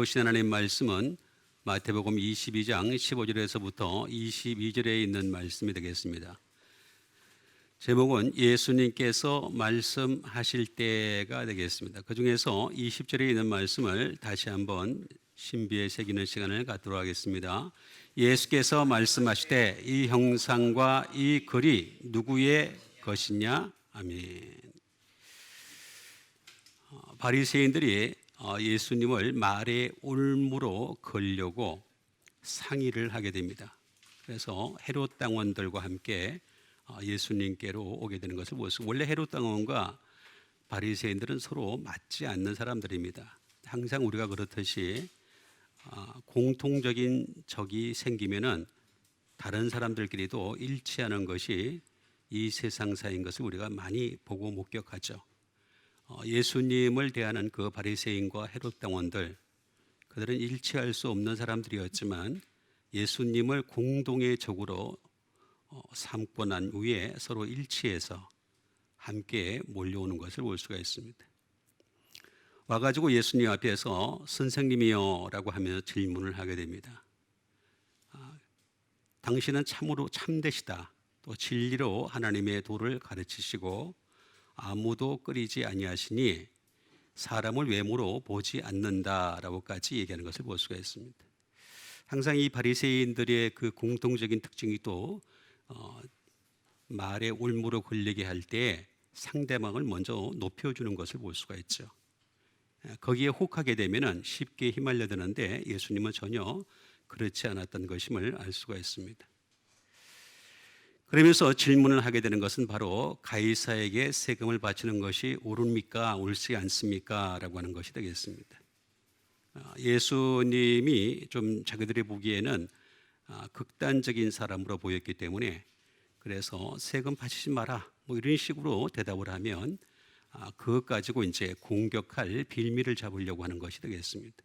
보신 하나님 말씀은 마태복음 22장 15절에서부터 22절에 있는 말씀이 되겠습니다. 제목은 예수님께서 말씀하실 때가 되겠습니다. 그 중에서 20절에 있는 말씀을 다시 한번 신비에 새기는 시간을 갖도록 하겠습니다. 예수께서 말씀하시되 이 형상과 이 글이 누구의 것이냐? 아멘. 바리새인들이 예수님을 말의 올무로 걸려고 상의를 하게 됩니다. 그래서 헤롯 당원들과 함께 예수님께로 오게 되는 것을 보았습니다. 원래 헤롯 당원과 바리새인들은 서로 맞지 않는 사람들입니다. 항상 우리가 그렇듯이 공통적인 적이 생기면은 다른 사람들끼리도 일치하는 것이 이 세상사인 것을 우리가 많이 보고 목격하죠. 예수님을 대하는 그 바리새인과 헤롯 당원들, 그들은 일치할 수 없는 사람들이었지만 예수님을 공동의 적으로 삼고 난 후에 서로 일치해서 함께 몰려오는 것을 볼 수가 있습니다. 와가지고 예수님 앞에서 선생님이여 라고 하며 질문을 하게 됩니다. 당신은 참으로 참되시다. 또 진리로 하나님의 도를 가르치시고 아무도 끓이지 아니하시니 사람을 외모로 보지 않는다라고까지 얘기하는 것을 볼 수가 있습니다. 항상 이 바리새인들의 그 공통적인 특징이 또 말에 올무로 걸리게 할 때 상대방을 먼저 높여주는 것을 볼 수가 있죠. 거기에 혹하게 되면은 쉽게 휘말려드는데 예수님은 전혀 그렇지 않았던 것임을 알 수가 있습니다. 그러면서 질문을 하게 되는 것은 바로 가이사에게 세금을 바치는 것이 옳습니까? 옳지 않습니까? 라고 하는 것이 되겠습니다. 예수님이 좀 자기들이 보기에는 극단적인 사람으로 보였기 때문에 그래서 세금 바치지 마라 뭐 이런 식으로 대답을 하면 그것 가지고 이제 공격할 빌미를 잡으려고 하는 것이 되겠습니다.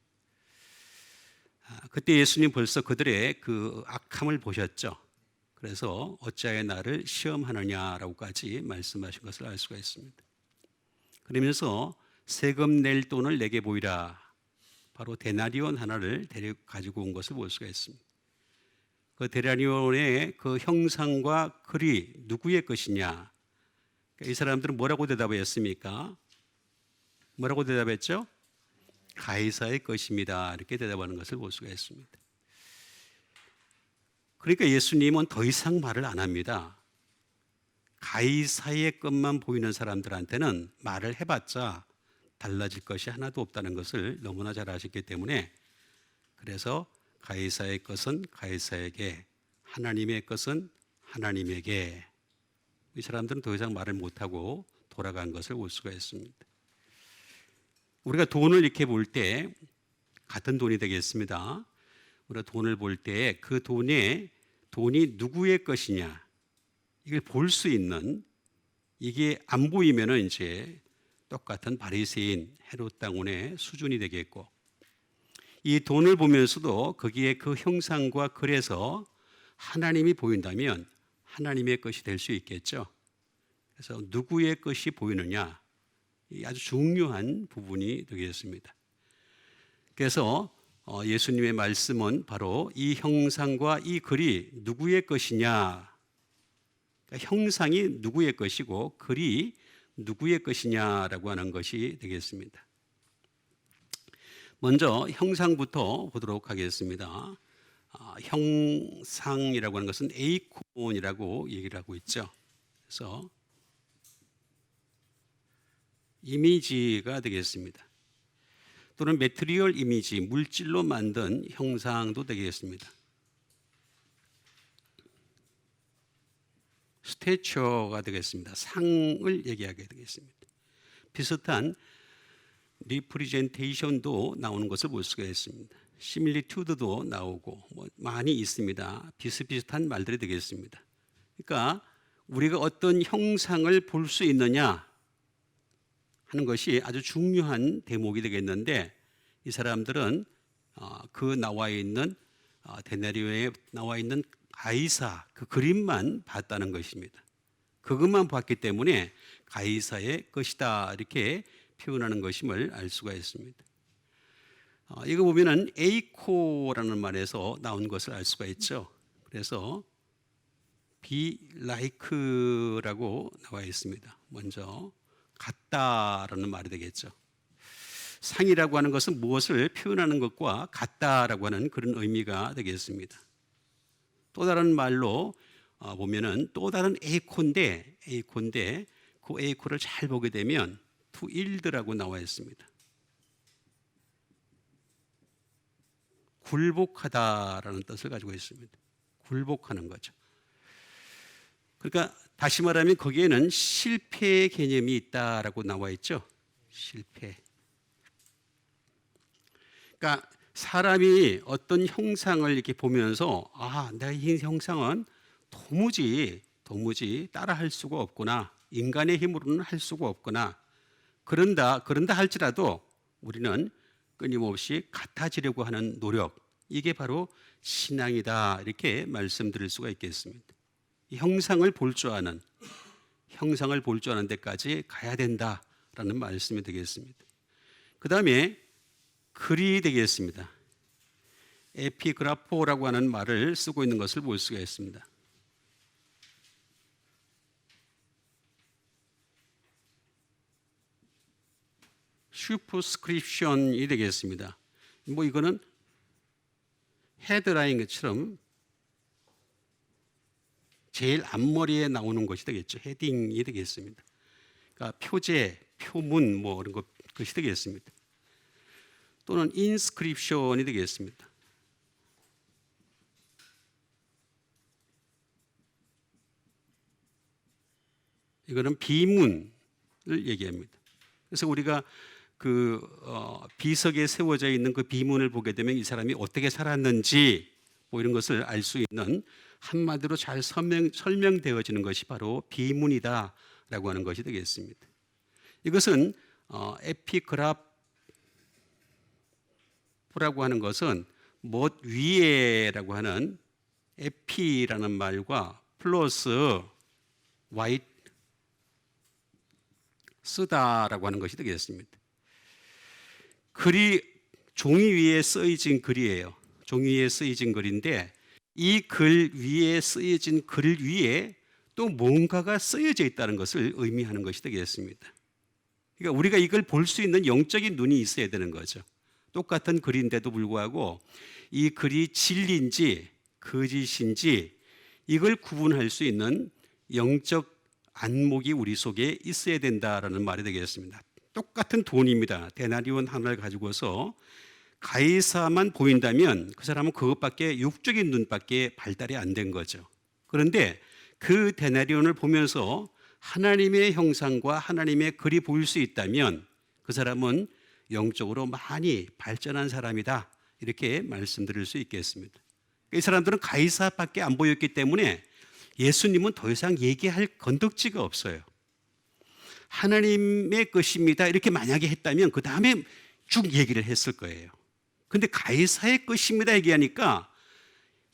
그때 예수님 벌써 그들의 그 악함을 보셨죠. 그래서 어찌하여 나를 시험하느냐라고까지 말씀하신 것을 알 수가 있습니다. 그러면서 세금 낼 돈을 내게 보이라. 바로 데나리온 하나를 가지고 온 것을 볼 수가 있습니다. 그 데나리온의 그 형상과 글이 누구의 것이냐? 이 사람들은 뭐라고 대답했습니까? 뭐라고 대답했죠? 가이사의 것입니다. 이렇게 대답하는 것을 볼 수가 있습니다. 그러니까 예수님은 더 이상 말을 안 합니다. 가이사의 것만 보이는 사람들한테는 말을 해봤자 달라질 것이 하나도 없다는 것을 너무나 잘 아셨기 때문에 그래서 가이사의 것은 가이사에게, 하나님의 것은 하나님에게, 이 사람들은 더 이상 말을 못하고 돌아간 것을 볼 수가 있습니다. 우리가 돈을 이렇게 볼 때 같은 돈이 되겠습니다. 우리가 돈을 볼 때 그 돈이 누구의 것이냐 이걸 볼 수 있는, 이게 안 보이면은 이제 똑같은 바리새인 헤롯 당원의 수준이 되겠고, 이 돈을 보면서도 거기에 그 형상과 글에서 하나님이 보인다면 하나님의 것이 될 수 있겠죠. 그래서 누구의 것이 보이느냐, 이 아주 중요한 부분이 되겠습니다. 그래서 예수님의 말씀은 바로 이 형상과 이 글이 누구의 것이냐, 그러니까 형상이 누구의 것이고 글이 누구의 것이냐라고 하는 것이 되겠습니다. 먼저 형상부터 보도록 하겠습니다. 형상이라고 하는 것은 에이콘이라고 얘기를 하고 있죠. 그래서 이미지가 되겠습니다. 또는 매트리얼 이미지, 물질로 만든 형상도 되겠습니다. 스태처가 되겠습니다. 상을 얘기하게 되겠습니다. 비슷한 리프리젠테이션도 나오는 것을 볼 수가 있습니다. 시밀리튜드도 나오고 많이 있습니다. 비슷비슷한 말들이 되겠습니다. 그러니까 우리가 어떤 형상을 볼 수 있느냐 하는 것이 아주 중요한 대목이 되겠는데, 이 사람들은 그 나와 있는 데나리온에 나와 있는 가이사 그 그림만 봤다는 것입니다. 그것만 봤기 때문에 가이사의 것이다 이렇게 표현하는 것임을 알 수가 있습니다. 이거 보면은 에이코라는 말에서 나온 것을 알 수가 있죠. 그래서 be like라고 나와 있습니다. 먼저 같다라는 말이 되겠죠. 상이라고 하는 것은 무엇을 표현하는 것과 같다라고 하는 그런 의미가 되겠습니다. 또 다른 말로 보면은 또 다른 에이코인데 그 에이코를 잘 보게 되면 to yield라고 나와 있습니다. 굴복하다라는 뜻을 가지고 있습니다. 굴복하는 거죠. 그러니까 다시 말하면 거기에는 실패의 개념이 있다라고 나와 있죠. 실패. 그러니까 사람이 어떤 형상을 이렇게 보면서 내가 이 형상은 도무지 따라할 수가 없구나. 인간의 힘으로는 할 수가 없구나. 그런다 할지라도 우리는 끊임없이 같아지려고 하는 노력, 이게 바로 신앙이다, 이렇게 말씀드릴 수가 있겠습니다. 형상을 볼 줄 아는 데까지 가야 된다라는 말씀이 되겠습니다. 그 다음에 글이 되겠습니다. 에피그라포라고 하는 말을 쓰고 있는 것을 볼 수가 있습니다. 슈퍼스크립션이 되겠습니다. 이거는 헤드라인 것처럼 제일 앞머리에 나오는 것이 되겠죠. 헤딩이 되겠습니다. 그러니까 표제, 표문 이런 것이 되겠습니다. 또는 인스크립션이 되겠습니다. 이거는 비문을 얘기합니다. 그래서 우리가 비석에 세워져 있는 그 비문을 보게 되면 이 사람이 어떻게 살았는지 이런 것을 알 수 있는, 한마디로 잘 설명되어지는 것이 바로 비문이다라고 하는 것이 되겠습니다. 이것은 에피그라프라고 하는 것은 못 위에라고 하는 에피라는 말과 플러스 와이트 쓰다라고 하는 것이 되겠습니다. 글이 종이 위에 쓰여진 글이에요. 종이 위에 쓰여진 글인데 이 글 위에 쓰여진 글 위에 또 뭔가가 쓰여져 있다는 것을 의미하는 것이 되겠습니다. 그러니까 우리가 이걸 볼 수 있는 영적인 눈이 있어야 되는 거죠. 똑같은 글인데도 불구하고 이 글이 진리인지 거짓인지 이걸 구분할 수 있는 영적 안목이 우리 속에 있어야 된다라는 말이 되겠습니다. 똑같은 돈입니다. 데나리온 하나를 가지고서 가이사만 보인다면 그 사람은 그것밖에, 육적인 눈밖에 발달이 안 된 거죠. 그런데 그 데나리온을 보면서 하나님의 형상과 하나님의 글이 보일 수 있다면 그 사람은 영적으로 많이 발전한 사람이다, 이렇게 말씀드릴 수 있겠습니다. 이 사람들은 가이사밖에 안 보였기 때문에 예수님은 더 이상 얘기할 건덕지가 없어요. 하나님의 것입니다, 이렇게 만약에 했다면 그 다음에 쭉 얘기를 했을 거예요. 근데 가이사의 것입니다 얘기하니까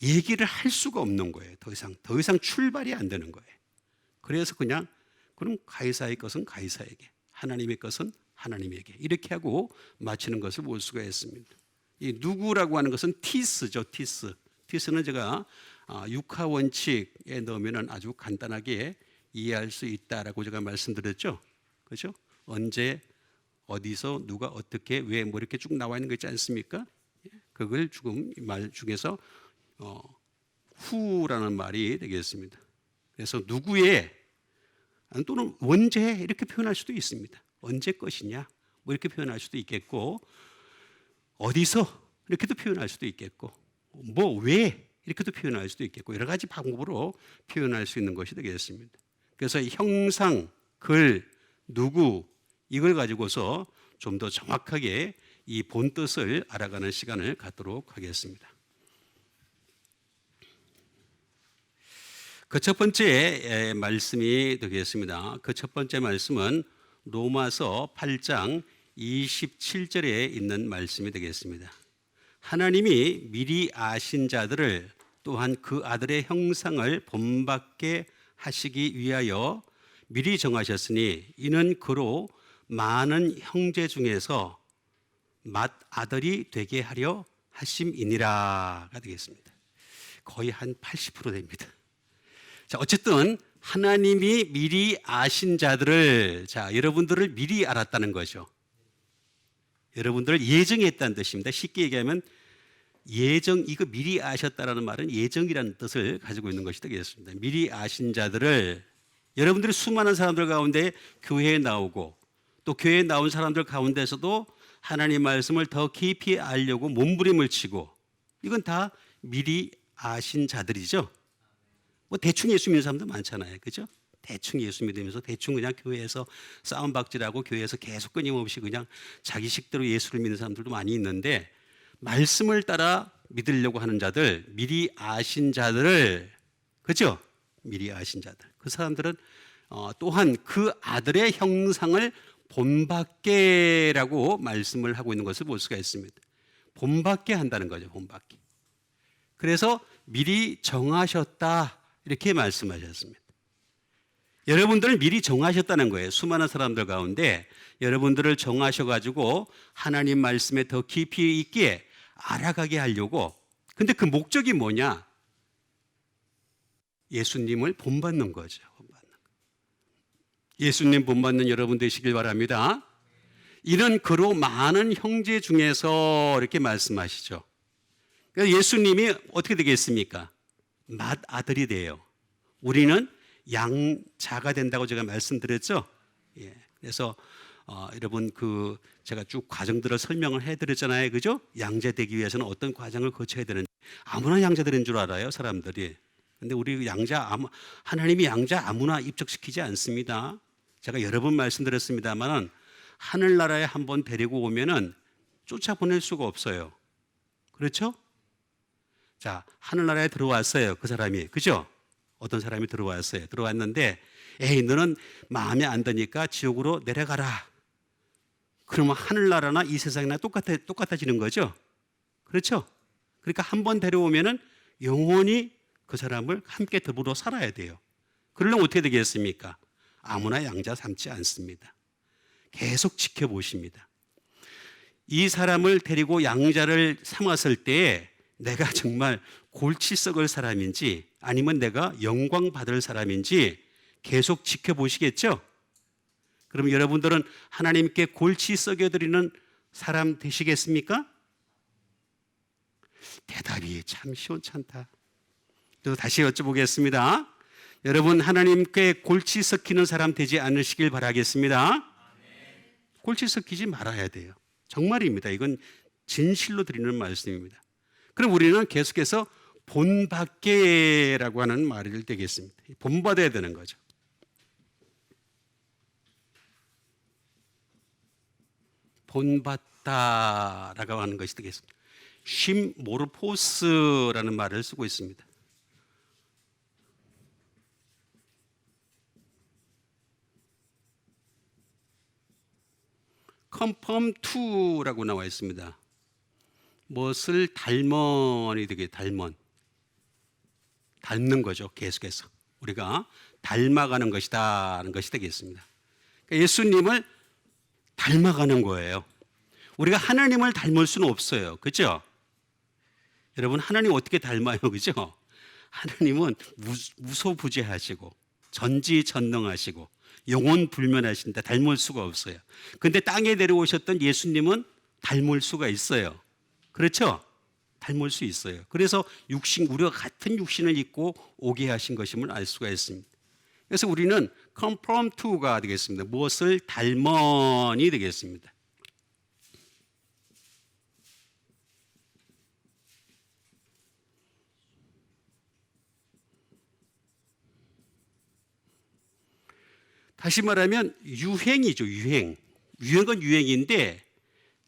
얘기를 할 수가 없는 거예요. 더 이상 출발이 안 되는 거예요. 그래서 그럼 가이사의 것은 가이사에게, 하나님의 것은 하나님에게, 이렇게 하고 마치는 것을 볼 수가 있습니다. 이 누구라고 하는 것은 티스죠. 티스는 제가 육하 원칙에 넣으면 아주 간단하게 이해할 수 있다라고 제가 말씀드렸죠. 그렇죠? 언제, 어디서, 누가, 어떻게, 왜, 이렇게 쭉 나와 있는 거 있지 않습니까? 그걸 지금 말 중에서 후라는 말이 되겠습니다. 그래서 누구의 또는 언제 이렇게 표현할 수도 있습니다. 언제 것이냐 이렇게 표현할 수도 있겠고, 어디서 이렇게도 표현할 수도 있겠고, 왜 이렇게도 표현할 수도 있겠고, 여러 가지 방법으로 표현할 수 있는 것이 되겠습니다. 그래서 형상, 글, 누구, 이걸 가지고서 좀 더 정확하게 이 본뜻을 알아가는 시간을 갖도록 하겠습니다. 그 첫 번째 말씀이 되겠습니다. 그 첫 번째 말씀은 로마서 8장 27절에 있는 말씀이 되겠습니다. 하나님이 미리 아신 자들을 또한 그 아들의 형상을 본받게 하시기 위하여 미리 정하셨으니 이는 그로 많은 형제 중에서 맏아들이 되게 하려 하심이니라가 되겠습니다. 거의 한 80% 됩니다. 자, 어쨌든 하나님이 미리 아신 자들을, 자, 여러분들을 미리 알았다는 거죠. 여러분들을 예정했다는 뜻입니다. 쉽게 얘기하면 예정, 이거 미리 아셨다라는 말은 예정이라는 뜻을 가지고 있는 것이 되겠습니다. 미리 아신 자들을, 여러분들이 수많은 사람들 가운데 교회에 나오고 또 교회에 나온 사람들 가운데서도 하나님 말씀을 더 깊이 알려고 몸부림을 치고, 이건 다 미리 아신 자들이죠. 뭐 대충 예수 믿는 사람도 많잖아요. 그죠? 대충 예수 믿으면서 대충 그냥 교회에서 싸움박질하고 교회에서 계속 끊임없이 그냥 자기 식대로 예수를 믿는 사람들도 많이 있는데, 말씀을 따라 믿으려고 하는 자들, 미리 아신 자들을, 그죠? 미리 아신 자들. 그 사람들은 또한 그 아들의 형상을 본받게라고 말씀을 하고 있는 것을 볼 수가 있습니다. 본받게 한다는 거죠. 본받게. 그래서 미리 정하셨다 이렇게 말씀하셨습니다. 여러분들을 미리 정하셨다는 거예요. 수많은 사람들 가운데 여러분들을 정하셔가지고 하나님 말씀에 더 깊이 있게 알아가게 하려고. 근데 그 목적이 뭐냐? 예수님을 본받는 거죠. 예수님 본받는 여러분 되시길 바랍니다. 이런 그로 많은 형제 중에서 이렇게 말씀하시죠. 그래서 예수님이 어떻게 되겠습니까? 맏아들이 돼요. 우리는 양자가 된다고 제가 말씀드렸죠. 예. 그래서 여러분 제가 쭉 과정들을 설명을 해드렸잖아요, 그죠? 양자 되기 위해서는 어떤 과정을 거쳐야 되는지. 아무나 양자 되는 줄 알아요, 사람들이. 근데 우리 하나님이 양자 아무나 입적시키지 않습니다. 제가 여러 번 말씀드렸습니다만은 하늘나라에 한번 데리고 오면은 쫓아보낼 수가 없어요. 그렇죠? 자, 하늘나라에 들어왔어요, 그 사람이. 그죠? 어떤 사람이 들어왔어요. 들어왔는데, 에이, 너는 마음에 안 드니까 지옥으로 내려가라. 그러면 하늘나라나 이 세상이나 똑같아지는 거죠. 그렇죠? 그러니까 한번 데려오면은 영원히 그 사람을 함께 더불어 살아야 돼요. 그러려면 어떻게 되겠습니까? 아무나 양자 삼지 않습니다. 계속 지켜보십니다. 이 사람을 데리고 양자를 삼았을 때에 내가 정말 골치 썩을 사람인지 아니면 내가 영광 받을 사람인지 계속 지켜보시겠죠? 그럼 여러분들은 하나님께 골치 썩여드리는 사람 되시겠습니까? 대답이 참 시원찮다. 또 다시 여쭤보겠습니다. 여러분 하나님께 골치 썩히는 사람 되지 않으시길 바라겠습니다. 골치 썩히지 말아야 돼요. 정말입니다. 이건 진실로 드리는 말씀입니다. 그럼 우리는 계속해서 본받게라고 하는 말이 되겠습니다. 본받아야 되는 거죠. 본받다라고 하는 것이 되겠습니다. 쉼모르포스라는 말을 쓰고 있습니다. conform to라고 나와 있습니다. 무엇을 닮은이 되게 닮는 거죠. 계속해서 우리가 닮아가는 것이다라는 것이 되겠습니다. 그러니까 예수님을 닮아가는 거예요. 우리가 하나님을 닮을 수는 없어요. 그렇죠? 여러분 하나님 어떻게 닮아요? 그렇죠? 하나님은 무소부재하시고 전지전능하시고 영원불면하신데 닮을 수가 없어요. 근데 땅에 내려오셨던 예수님은 닮을 수가 있어요. 그렇죠? 닮을 수 있어요. 그래서 우리와 같은 육신을 입고 오게 하신 것임을 알 수가 있습니다. 그래서 우리는 conform to가 되겠습니다. 무엇을 닮은이 되겠습니다. 다시 말하면 유행이죠. 유행은 유행인데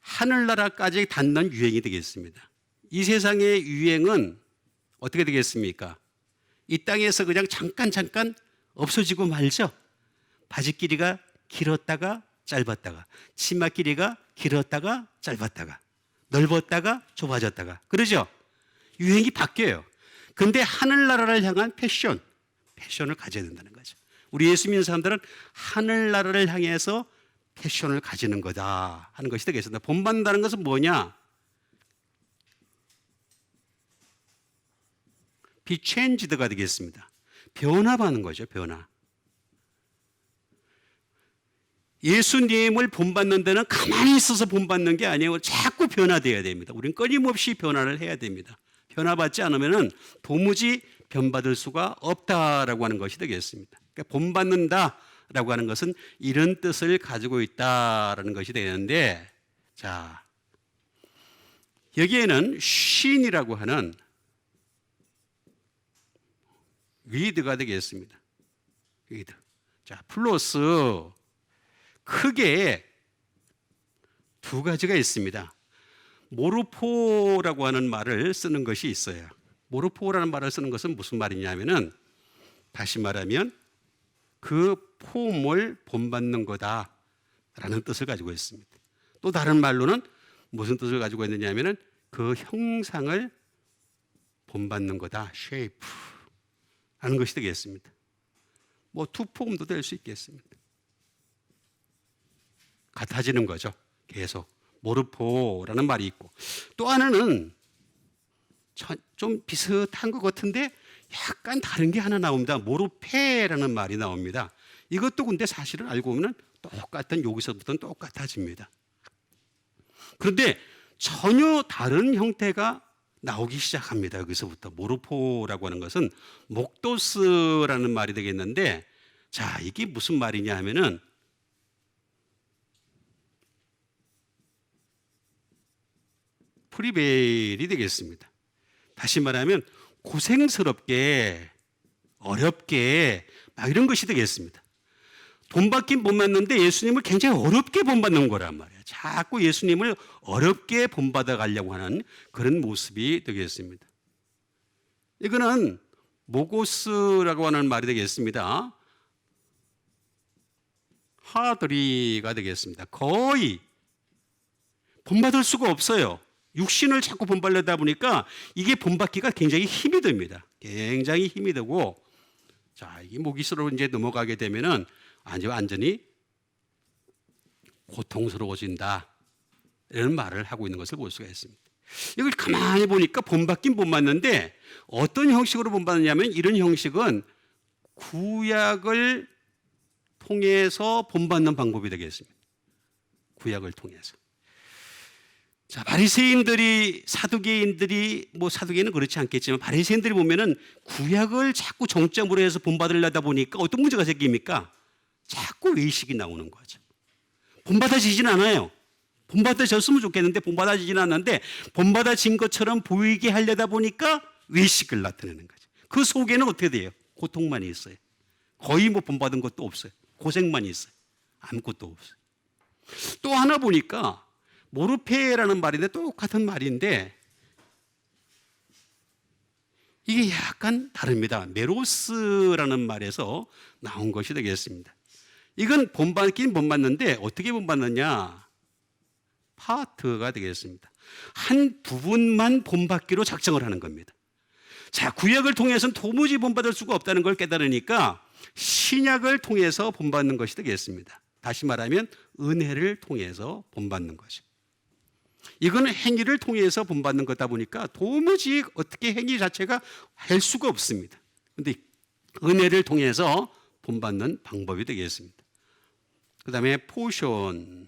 하늘나라까지 닿는 유행이 되겠습니다. 이 세상의 유행은 어떻게 되겠습니까? 이 땅에서 그냥 잠깐 없어지고 말죠. 바지 길이가 길었다가 짧았다가, 치마 길이가 길었다가 짧았다가, 넓었다가 좁아졌다가, 그러죠? 유행이 바뀌어요. 근데 하늘나라를 향한 패션을 가져야 된다는 거죠. 우리 예수 믿는 사람들은 하늘나라를 향해서 패션을 가지는 거다 하는 것이 되겠습니다. 본받는다는 것은 뭐냐? be changed가 되겠습니다. 변화하는 거죠. 변화. 예수님을 본받는 데는 가만히 있어서 본받는 게 아니에요. 자꾸 변화되어야 됩니다. 우리는 끊임없이 변화를 해야 됩니다. 변화받지 않으면 도무지 변받을 수가 없다라고 하는 것이 되겠습니다. 그러니까 본받는다라고 하는 것은 이런 뜻을 가지고 있다라는 것이 되는데, 자, 여기에는 쉰이라고 하는 위드가 되겠습니다. 위드. 자, 플러스 크게 두 가지가 있습니다. 모르포라고 하는 말을 쓰는 것이 있어요. 모르포라는 말을 쓰는 것은 무슨 말이냐면은, 다시 말하면 그 폼을 본받는 거다라는 뜻을 가지고 있습니다. 또 다른 말로는 무슨 뜻을 가지고 있느냐면은 그 형상을 본받는 거다. shape 하는 것이 되겠습니다. 뭐 투폼도 될 수 있겠습니다. 같아지는 거죠. 계속 모르포라는 말이 있고, 또 하나는 좀 비슷한 것 같은데 약간 다른 게 하나 나옵니다. 모르페라는 말이 나옵니다. 이것도 근데 사실은 알고 보면 똑같은, 여기서부터는 똑같아집니다. 그런데 전혀 다른 형태가 나오기 시작합니다. 여기서부터 모르포라고 하는 것은 목도스라는 말이 되겠는데, 자, 이게 무슨 말이냐 하면은 프리벨이 되겠습니다. 다시 말하면 고생스럽게, 어렵게 막 이런 것이 되겠습니다. 본받긴 본받는데 예수님을 굉장히 어렵게 본받는 거란 말이에요. 자꾸 예수님을 어렵게 본받아 가려고 하는 그런 모습이 되겠습니다. 이거는 모고스라고 하는 말이 되겠습니다. 하드리가 되겠습니다. 거의 본받을 수가 없어요. 육신을 자꾸 본받려다 보니까 이게 본받기가 굉장히 힘이 듭니다. 굉장히 힘이 되고, 자, 이 모기스로 이제 넘어가게 되면은 완전히 고통스러워진다, 이런 말을 하고 있는 것을 볼 수가 있습니다. 이걸 가만히 보니까 본받긴 본받는데 어떤 형식으로 본받느냐면, 이런 형식은 구약을 통해서 본받는 방법이 되겠습니다. 구약을 통해서. 자, 바리새인들이, 사두개인들이, 뭐 사두개인은 그렇지 않겠지만 바리새인들이 보면은 구약을 자꾸 정점으로 해서 본받으려다 보니까 어떤 문제가 생깁니까? 자꾸 외식이 나오는 거죠. 본받아지진 않아요. 본받아졌으면 좋겠는데 본받아지진 않는데, 본받아진 것처럼 보이게 하려다 보니까 외식을 나타내는 거죠. 그 속에는 어떻게 돼요? 고통만 있어요. 거의 뭐 본받은 것도 없어요. 고생만 있어요. 아무것도 없어요. 또 하나 보니까 모르페라는 말인데 똑같은 말인데 이게 약간 다릅니다. 메로스라는 말에서 나온 것이 되겠습니다. 이건 본받긴 본받는데 어떻게 본받느냐? 파트가 되겠습니다. 한 부분만 본받기로 작정을 하는 겁니다. 자, 구약을 통해서는 도무지 본받을 수가 없다는 걸 깨달으니까 신약을 통해서 본받는 것이 되겠습니다. 다시 말하면 은혜를 통해서 본받는 거죠. 이거는 행위를 통해서 본받는 거다 보니까 도무지 어떻게 행위 자체가 할 수가 없습니다. 그런데 은혜를 통해서 본받는 방법이 되겠습니다. 그 다음에 포션,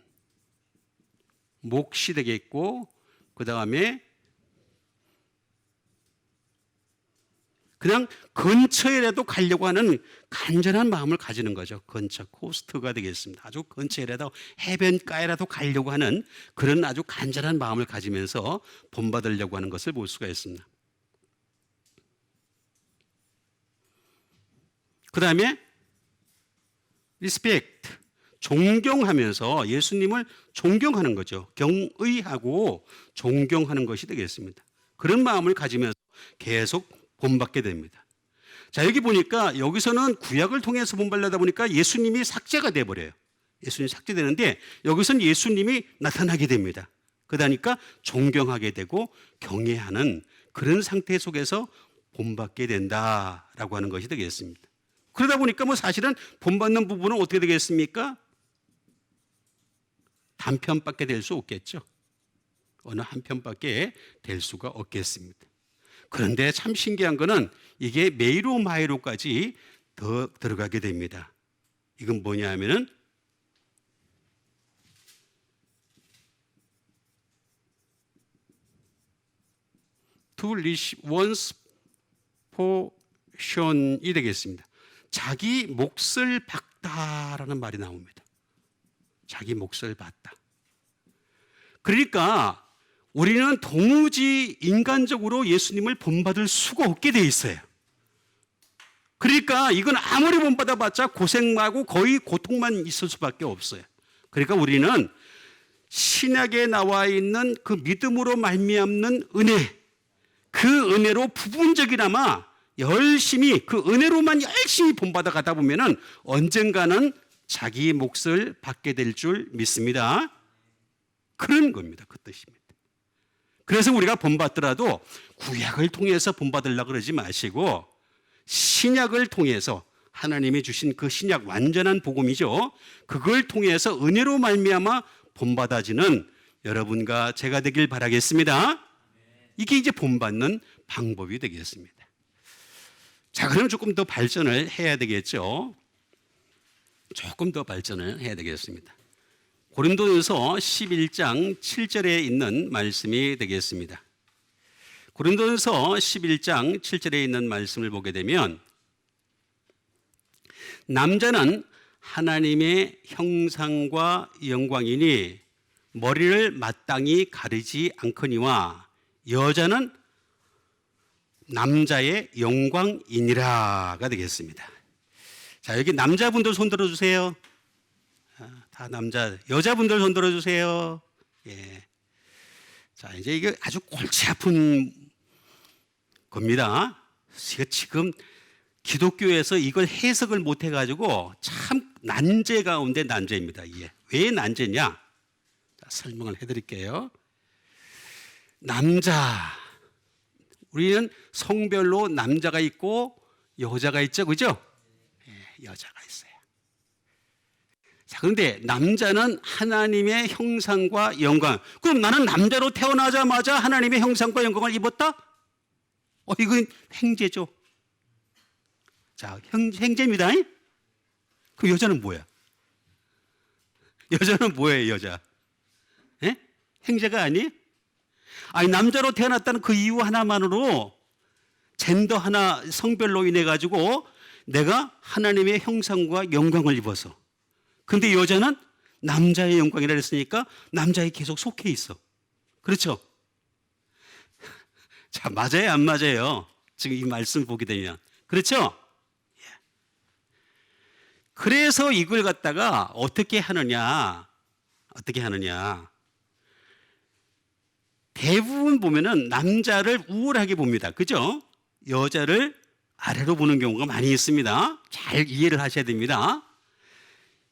몫이 되겠고, 그 다음에 그냥 근처에라도 가려고 하는 간절한 마음을 가지는 거죠. 근처, 코스트가 되겠습니다. 아주 근처에라도, 해변가에라도 가려고 하는 그런 아주 간절한 마음을 가지면서 본받으려고 하는 것을 볼 수가 있습니다. 그 다음에 리스펙트, 존경하면서 예수님을 존경하는 거죠. 경의하고 존경하는 것이 되겠습니다. 그런 마음을 가지면서 계속 본받게 됩니다. 자, 여기 보니까 여기서는 구약을 통해서 본받으려다 보니까 예수님이 삭제가 돼버려요. 예수님이 삭제되는데 여기서는 예수님이 나타나게 됩니다. 그러니까 존경하게 되고 경외하는 그런 상태 속에서 본받게 된다라고 하는 것이 되겠습니다. 그러다 보니까 뭐 사실은 본받는 부분은 어떻게 되겠습니까? 단편밖에 될 수 없겠죠. 어느 한 편밖에 될 수가 없겠습니다. 그런데 참 신기한 거는 이게 메이로 마이로까지 더 들어가게 됩니다. 이건 뭐냐 하면은 to receive one's portion이 되겠습니다. 자기 몫을 받다라는 말이 나옵니다. 자기 몫을 받다. 그러니까 우리는 도무지 인간적으로 예수님을 본받을 수가 없게 돼 있어요. 그러니까 이건 아무리 본받아봤자 고생하고 거의 고통만 있을 수밖에 없어요. 그러니까 우리는 신약에 나와 있는 그 믿음으로 말미암는 은혜, 그 은혜로 부분적이나마 열심히 그 은혜로만 열심히 본받아 가다 보면은 언젠가는 자기 몫을 받게 될 줄 믿습니다. 그런 겁니다. 그 뜻입니다. 그래서 우리가 본받더라도 구약을 통해서 본받으려고 그러지 마시고 신약을 통해서 하나님이 주신 그 신약 완전한 복음이죠. 그걸 통해서 은혜로 말미암아 본받아지는 여러분과 제가 되길 바라겠습니다. 이게 이제 본받는 방법이 되겠습니다. 자, 그럼 조금 더 발전을 해야 되겠죠. 조금 더 발전을 해야 되겠습니다. 고린도전서 11장 7절에 있는 말씀이 되겠습니다. 고린도전서 11장 7절에 있는 말씀을 보게 되면 남자는 하나님의 형상과 영광이니 머리를 마땅히 가리지 않거니와 여자는 남자의 영광이니라가 되겠습니다. 자, 여기 남자분들 손 들어주세요. 다 남자, 여자분들 손 들어주세요. 예. 자, 이제 이게 아주 골치 아픈 겁니다. 지금 기독교에서 이걸 해석을 못 해가지고 참 난제 가운데 난제입니다. 이게 왜 난제냐? 자, 설명을 해드릴게요. 남자, 우리는 성별로 남자가 있고 여자가 있죠, 그죠? 예, 여자가 있어요. 자, 그런데 남자는 하나님의 형상과 영광. 그럼 나는 남자로 태어나자마자 하나님의 형상과 영광을 입었다? 이건 행제죠. 자, 행제입니다. 그 여자는 뭐야? 여자는 뭐예요, 여자? 예? 행제가 아니에요? 아니, 남자로 태어났다는 그 이유 하나만으로 젠더 하나 성별로 인해 가지고 내가 하나님의 형상과 영광을 입어서, 근데 여자는 남자의 영광이라 했으니까 남자에 계속 속해 있어. 그렇죠? 자, 맞아요, 안 맞아요? 지금 이 말씀 보게 되면. 그렇죠? 그래서 이걸 갖다가 어떻게 하느냐? 대부분 보면은 남자를 우월하게 봅니다. 그죠? 여자를 아래로 보는 경우가 많이 있습니다. 잘 이해를 하셔야 됩니다.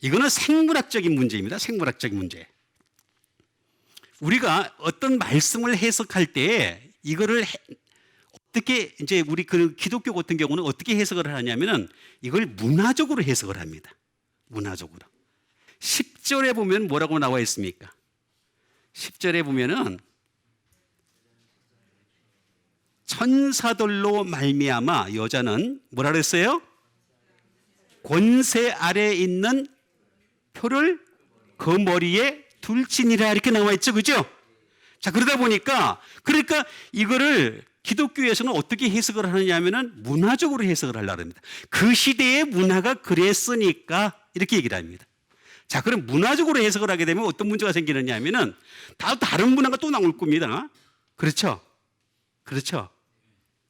이거는 생물학적인 문제입니다. 생물학적인 문제. 우리가 어떤 말씀을 해석할 때 이거를 어떻게, 이제 우리 그 기독교 같은 경우는 어떻게 해석을 하냐면은 이걸 문화적으로 해석을 합니다. 문화적으로. 10절에 보면 뭐라고 나와 있습니까? 10절에 보면은 천사들로 말미암아 여자는 뭐라 그랬어요? 권세 아래에 있는 표를 그 머리에 둘지니라 이렇게 나와 있죠. 그죠? 자, 그러다 보니까 그러니까 이거를 기독교에서는 어떻게 해석을 하느냐 하면은 문화적으로 해석을 하려고 합니다. 그 시대의 문화가 그랬으니까 이렇게 얘기를 합니다. 자, 그럼 문화적으로 해석을 하게 되면 어떤 문제가 생기느냐 하면은 다른 문화가 또 나올 겁니다. 그렇죠? 그렇죠?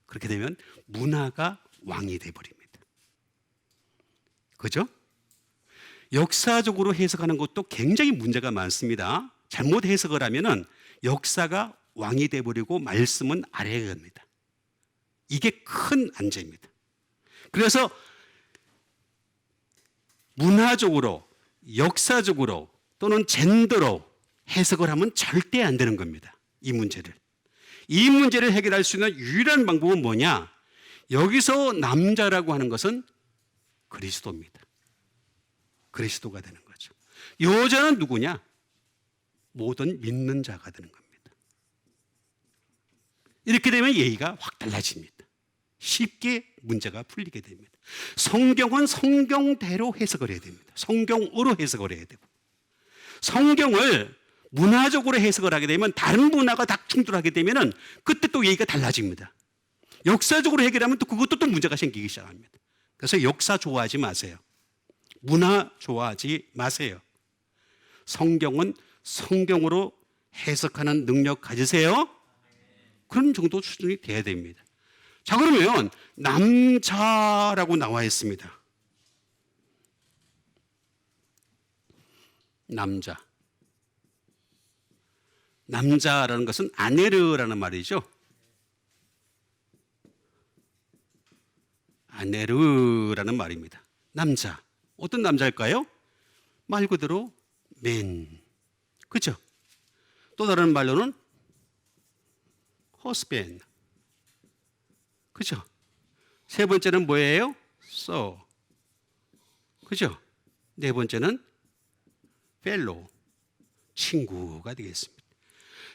그렇게 되면 문화가 왕이 돼버립니다. 그죠? 역사적으로 해석하는 것도 굉장히 문제가 많습니다. 잘못 해석을 하면은 역사가 왕이 돼버리고 말씀은 아래에 갑니다. 이게 큰 안제입니다. 그래서 문화적으로, 역사적으로 또는 젠더로 해석을 하면 절대 안 되는 겁니다. 이 문제를 해결할 수 있는 유일한 방법은 뭐냐? 여기서 남자라고 하는 것은 그리스도입니다. 그리스도가 되는 거죠. 여자는 누구냐? 모든 믿는 자가 되는 겁니다. 이렇게 되면 예의가 확 달라집니다. 쉽게 문제가 풀리게 됩니다. 성경은 성경대로 해석을 해야 됩니다. 성경으로 해석을 해야 되고, 성경을 문화적으로 해석을 하게 되면 다른 문화가 다 충돌하게 되면 그때 또 예의가 달라집니다. 역사적으로 해결하면 또 그것도 또 문제가 생기기 시작합니다. 그래서 역사 좋아하지 마세요. 문화 좋아하지 마세요. 성경은 성경으로 해석하는 능력 가지세요. 그런 정도 수준이 돼야 됩니다. 자, 그러면 남자라고 나와 있습니다. 남자라는 것은 아네르라는 말이죠. 아네르라는 말입니다. 남자. 어떤 남자일까요? 말 그대로 맨. 그렇죠? 또 다른 말로는 husband. 그렇죠? 세 번째는 뭐예요? so. 그렇죠? 네 번째는 fellow. 친구가 되겠습니다.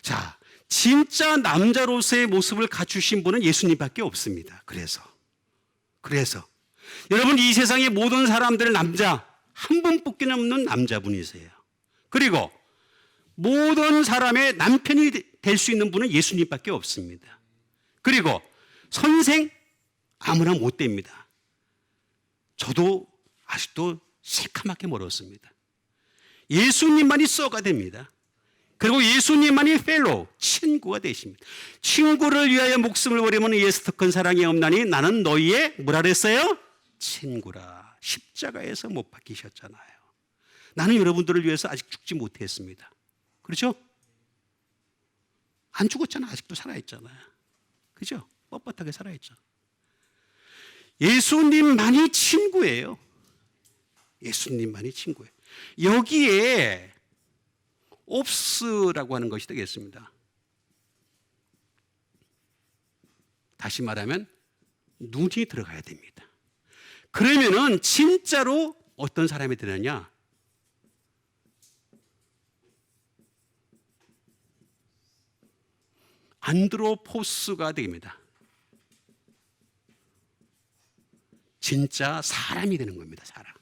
자, 진짜 남자로서의 모습을 갖추신 분은 예수님밖에 없습니다. 그래서 여러분, 이 세상의 모든 사람들의 남자 한 분밖에 없는 남자분이세요. 그리고 모든 사람의 남편이 될 수 있는 분은 예수님밖에 없습니다. 그리고 선생 아무나 못 됩니다. 저도 아직도 새카맣게 멀었습니다. 예수님만이 쏘가 됩니다. 그리고 예수님만이 펠로우, 친구가 되십니다. 친구를 위하여 목숨을 버리면 이에서 더 큰 사랑이 없나니 나는 너희의 뭐라 그랬어요? 친구라. 십자가에서 못 박히셨잖아요. 나는 여러분들을 위해서 아직 죽지 못했습니다. 그렇죠? 안 죽었잖아. 아직도 살아있잖아요. 그죠? 뻣뻣하게 살아있죠. 예수님만이 친구예요. 예수님만이 친구예요. 여기에 옵스라고 하는 것이 되겠습니다. 다시 말하면 눈이 들어가야 됩니다. 그러면은 진짜로 어떤 사람이 되느냐? 안드로포스가 됩니다. 진짜 사람이 되는 겁니다. 사람.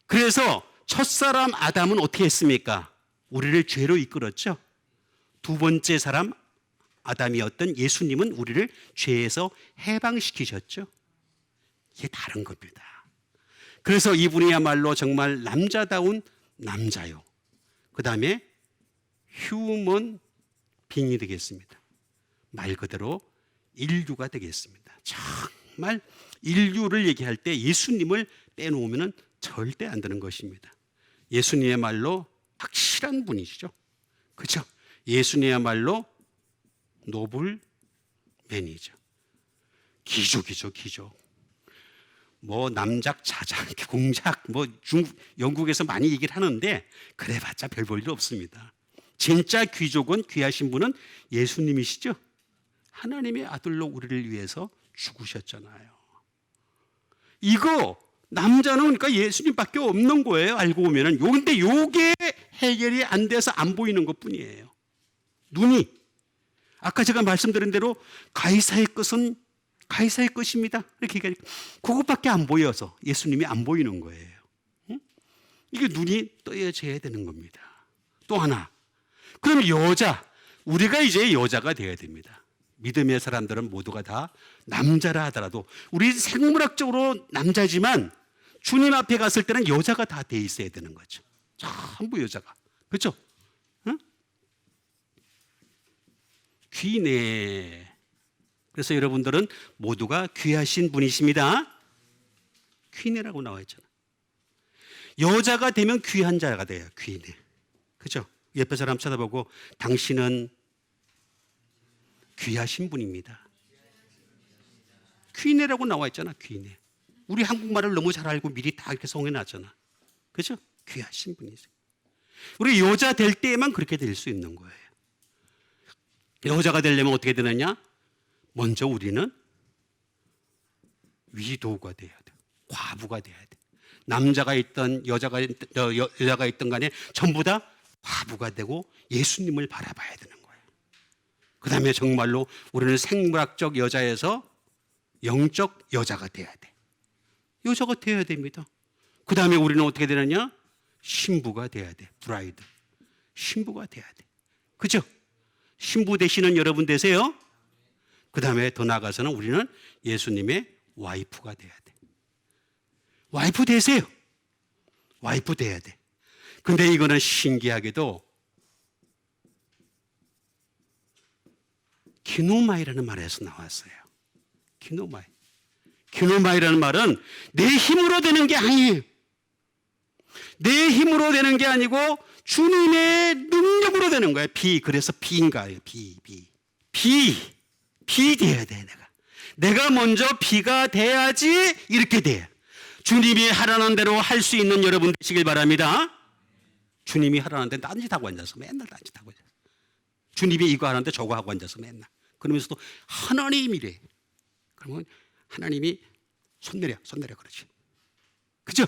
그래서 첫사람 아담은 어떻게 했습니까? 우리를 죄로 이끌었죠. 두 번째 사람 아담이었던 예수님은 우리를 죄에서 해방시키셨죠. 이게 다른 겁니다. 그래서 이분이야말로 정말 남자다운 남자요. 그 다음에 휴먼 빙이 되겠습니다. 말 그대로 인류가 되겠습니다. 정말 인류를 얘기할 때 예수님을 빼놓으면 절대 안 되는 것입니다. 예수님의 말로 확실한 분이시죠. 그렇죠? 예수님이야말로 노블맨이죠. 기족이죠, 기족. 뭐 남작, 자작, 공작, 뭐 영국에서 많이 얘기를 하는데 그래봤자 별 볼 일 없습니다. 진짜 귀족은 귀하신 분은 예수님이시죠. 하나님의 아들로 우리를 위해서 죽으셨잖아요. 이거 남자는 그러니까 예수님밖에 없는 거예요. 알고 보면은. 근데 요게 해결이 안 돼서 안 보이는 것뿐이에요. 눈이. 아까 제가 말씀드린 대로 가이사의 것은 가이사의 것입니다. 이렇게 얘기하니까 그것밖에 안 보여서 예수님이 안 보이는 거예요. 이게 눈이 떠여져야 되는 겁니다. 또 하나. 그럼 여자. 우리가 이제 여자가 되어야 됩니다. 믿음의 사람들은 모두가 다 남자라 하더라도 우리 생물학적으로 남자지만 주님 앞에 갔을 때는 여자가 다 돼 있어야 되는 거죠. 전부 여자가. 그렇죠? 응? 귀네. 그래서 여러분들은 모두가 귀하신 분이십니다. 귀네라고 나와 있잖아. 여자가 되면 귀한 자가 돼요. 귀네. 그렇죠? 옆에 사람 쳐다보고 당신은 귀하신 분입니다. 귀네라고 나와 있잖아. 귀네. 우리 한국말을 너무 잘 알고 미리 다 이렇게 성해놨잖아. 그렇죠? 귀하신 분이세요. 우리 여자 될 때에만 그렇게 될 수 있는 거예요. 여자가 되려면 어떻게 되느냐? 먼저 우리는 위도가 돼야 돼. 과부가 돼야 돼. 남자가 있던 여자가 있던 간에 전부 다 과부가 되고 예수님을 바라봐야 되는 거예요. 그 다음에 정말로 우리는 생물학적 여자에서 영적 여자가 돼야 돼. 여자가 돼야 됩니다. 그 다음에 우리는 어떻게 되느냐? 신부가 돼야 돼. 브라이드. 신부가 돼야 돼. 그죠? 신부 되시는 여러분 되세요. 그 다음에 더 나아가서는 우리는 예수님의 와이프가 돼야 돼. 와이프 되세요. 와이프 돼야 돼. 근데 이거는 신기하게도 기노마이라는 말에서 나왔어요. 기노마이. 기노마이라는 말은 내 힘으로 되는 게 아니에요. 내 힘으로 되는 게 아니고 주님의 능력으로 되는 거예요. 그래서 비인가요. 비 돼야 돼. 내가 먼저 비가 돼야지 이렇게 돼. 주님이 하라는 대로 할 수 있는 여러분 되시길 바랍니다. 주님이 하라는 대로 딴짓하고 앉아서 맨날 딴짓하고 앉아서. 주님이 이거 하는데 저거 하고 앉아서 맨날. 그러면서도 하나님이래. 그러면 하나님이 손 내려 그러지. 그죠?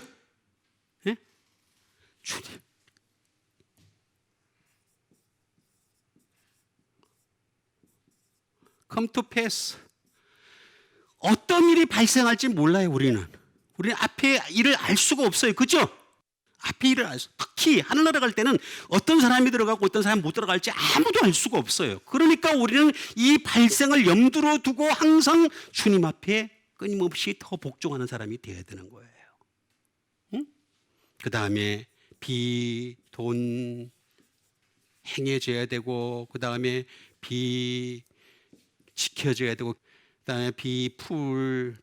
예? 주님. come to pass. 어떤 일이 발생할지 몰라요, 우리는. 우리는 앞에 일을 알 수가 없어요. 그죠? 앞에 일을 알 수, 특히 하늘나라 갈 때는 어떤 사람이 들어가고 어떤 사람이 못 들어갈지 아무도 알 수가 없어요. 그러니까 우리는 이 발생을 염두로 두고 항상 주님 앞에 끊임없이 더 복종하는 사람이 되어야 되는 거예요. 응? 그 다음에 비, 돈 행해져야 되고, 그 다음에 비 지켜져야 되고, 그 다음에 비, 풀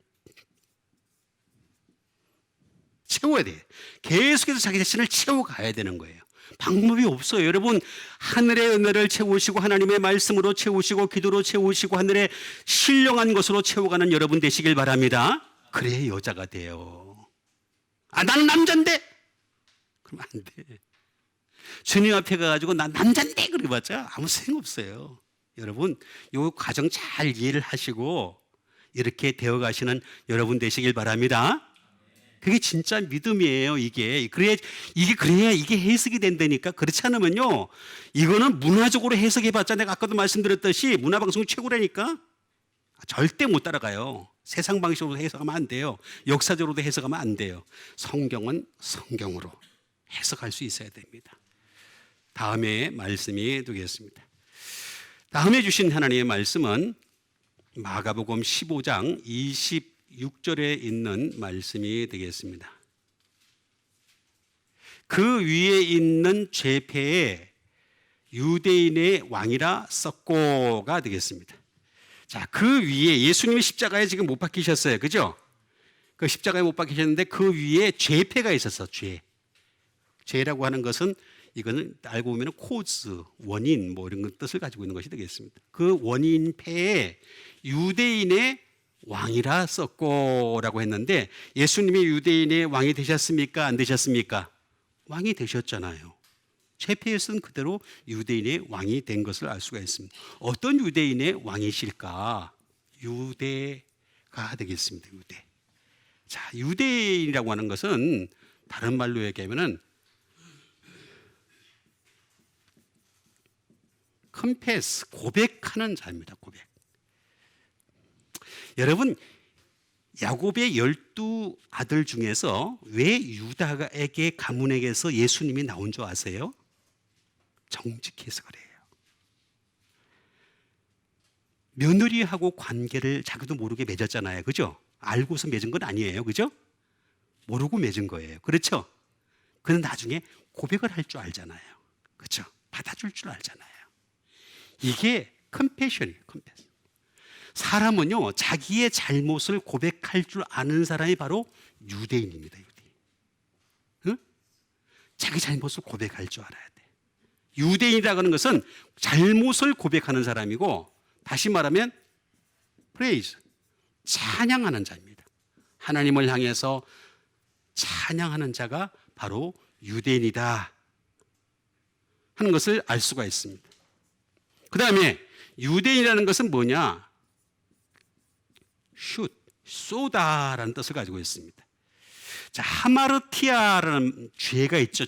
채워야 돼. 계속해서 자기 자신을 채워가야 되는 거예요. 방법이 없어요. 여러분, 하늘의 은혜를 채우시고 하나님의 말씀으로 채우시고 기도로 채우시고 하늘의 신령한 것으로 채워가는 여러분 되시길 바랍니다. 그래야 여자가 돼요. 아, 나는 남잔데? 그러면 안 돼. 주님 앞에 가가지고 난 남잔데 그래봤자 아무 소용없어요. 여러분, 이 과정 잘 이해를 하시고 이렇게 되어가시는 여러분 되시길 바랍니다. 그게 진짜 믿음이에요. 이게 그래야 이게 해석이 된다니까. 그렇지 않으면요, 이거는 문화적으로 해석해봤자 내가 아까도 말씀드렸듯이 문화방송 최고라니까 절대 못 따라가요. 세상 방식으로 해석하면 안 돼요. 역사적으로도 해석하면 안 돼요. 성경은 성경으로 해석할 수 있어야 됩니다. 다음에 말씀이 되겠습니다. 다음에 주신 하나님의 말씀은 마가복음 15장 26절에 있는 말씀이 되겠습니다. 그 위에 있는 죄패에 유대인의 왕이라 썼고가 되겠습니다. 자, 그 위에 예수님이 십자가에 지금 못 박히셨어요. 그죠? 그 십자가에 못 박히셨는데 그 위에 죄패가 있었어. 죄라고 하는 것은 이거는 알고 보면 코즈, 원인 뭐 이런 뜻을 가지고 있는 것이 되겠습니다. 그 원인 패에 유대인의 왕이라 썼고라고 했는데 예수님이 유대인의 왕이 되셨습니까? 안 되셨습니까? 왕이 되셨잖아요. 죄패에 쓴 그대로 유대인의 왕이 된 것을 알 수가 있습니다. 어떤 유대인의 왕이실까? 유대가 되겠습니다. 유대. 자, 유대인이라고 하는 것은 다른 말로 얘기하면은 컨페스, 고백하는 자입니다. 고백. 여러분, 야곱의 12아들 중에서 왜 유다에게 가문에게서 예수님이 나온 줄 아세요? 정직해서 그래요. 며느리하고 관계를 자기도 모르게 맺었잖아요. 그죠? 알고서 맺은 건 아니에요. 그죠? 모르고 맺은 거예요. 그렇죠? 그는 나중에 고백을 할 줄 알잖아요. 그죠? 받아줄 줄 알잖아요. 이게 컴패션이에요. 컴패션. 사람은요, 자기의 잘못을 고백할 줄 아는 사람이 바로 유대인입니다. 유대인. 응? 자기 잘못을 고백할 줄 알아야 돼. 유대인이라고 하는 것은 잘못을 고백하는 사람이고, 다시 말하면 프레이즈, 찬양하는 자입니다. 하나님을 향해서 찬양하는 자가 바로 유대인이다 하는 것을 알 수가 있습니다. 그 다음에 유대인이라는 것은 뭐냐? 쏘다라는 뜻을 가지고 있습니다. 자, 하마르티아라는 죄가 있죠.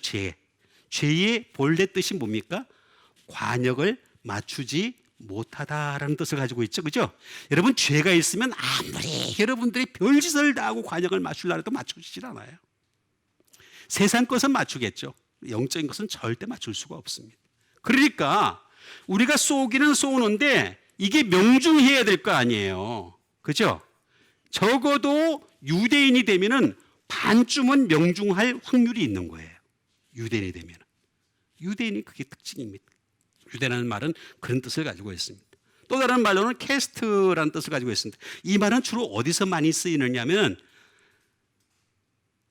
죄의 본래 뜻이 뭡니까? 관역을 맞추지 못하다라는 뜻을 가지고 있죠. 그죠? 여러분, 죄가 있으면 아무리 여러분들이 별짓을 다 하고 관역을 맞추려고 해도 맞춰지질 않아요. 세상 것은 맞추겠죠. 영적인 것은 절대 맞출 수가 없습니다. 그러니까 우리가 쏘기는 쏘는데 이게 명중해야 될 거 아니에요. 그죠? 적어도 유대인이 되면은 반쯤은 명중할 확률이 있는 거예요. 유대인이 되면. 유대인이 그게 특징입니다. 유대라는 말은 그런 뜻을 가지고 있습니다. 또 다른 말로는 캐스트라는 뜻을 가지고 있습니다. 이 말은 주로 어디서 많이 쓰이느냐면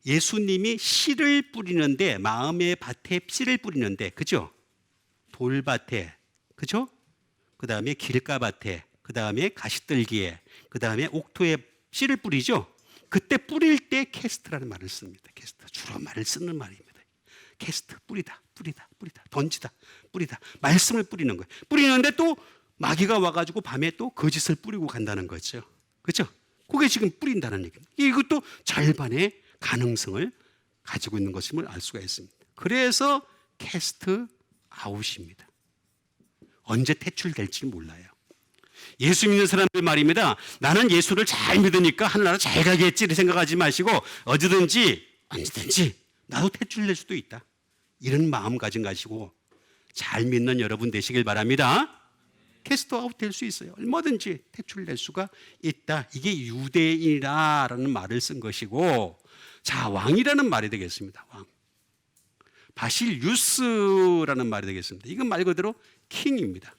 예수님이 씨를 뿌리는데, 마음의 밭에 씨를 뿌리는데, 그죠? 돌밭에, 그죠? 그 다음에 길가밭에, 그 다음에 가시떨기에, 그 다음에 옥토에 씨를 뿌리죠? 그때 뿌릴 때 캐스트라는 말을 씁니다. 캐스트. 주로 말을 쓰는 말입니다. 캐스트, 뿌리다, 뿌리다, 뿌리다, 던지다, 뿌리다. 말씀을 뿌리는 거예요. 뿌리는데 또 마귀가 와가지고 밤에 또 거짓을 뿌리고 간다는 거죠. 그렇죠? 그게 지금 뿌린다는 얘기입니다. 이것도 절반의 가능성을 가지고 있는 것임을 알 수가 있습니다. 그래서 캐스트 아웃입니다. 언제 퇴출될지 몰라요. 예수 믿는 사람들 말입니다. 나는 예수를 잘 믿으니까 하늘나라 잘 가겠지 이렇게 생각하지 마시고 언제든지 나도 퇴출될 수도 있다. 이런 마음가짐 가지고 잘 믿는 여러분 되시길 바랍니다. 캐스트 아웃 될 수 있어요. 얼마든지 퇴출될 수가 있다. 이게 유대인이라는 말을 쓴 것이고, 자, 왕이라는 말이 되겠습니다. 왕. 바실유스라는 말이 되겠습니다. 이건 말 그대로 킹입니다.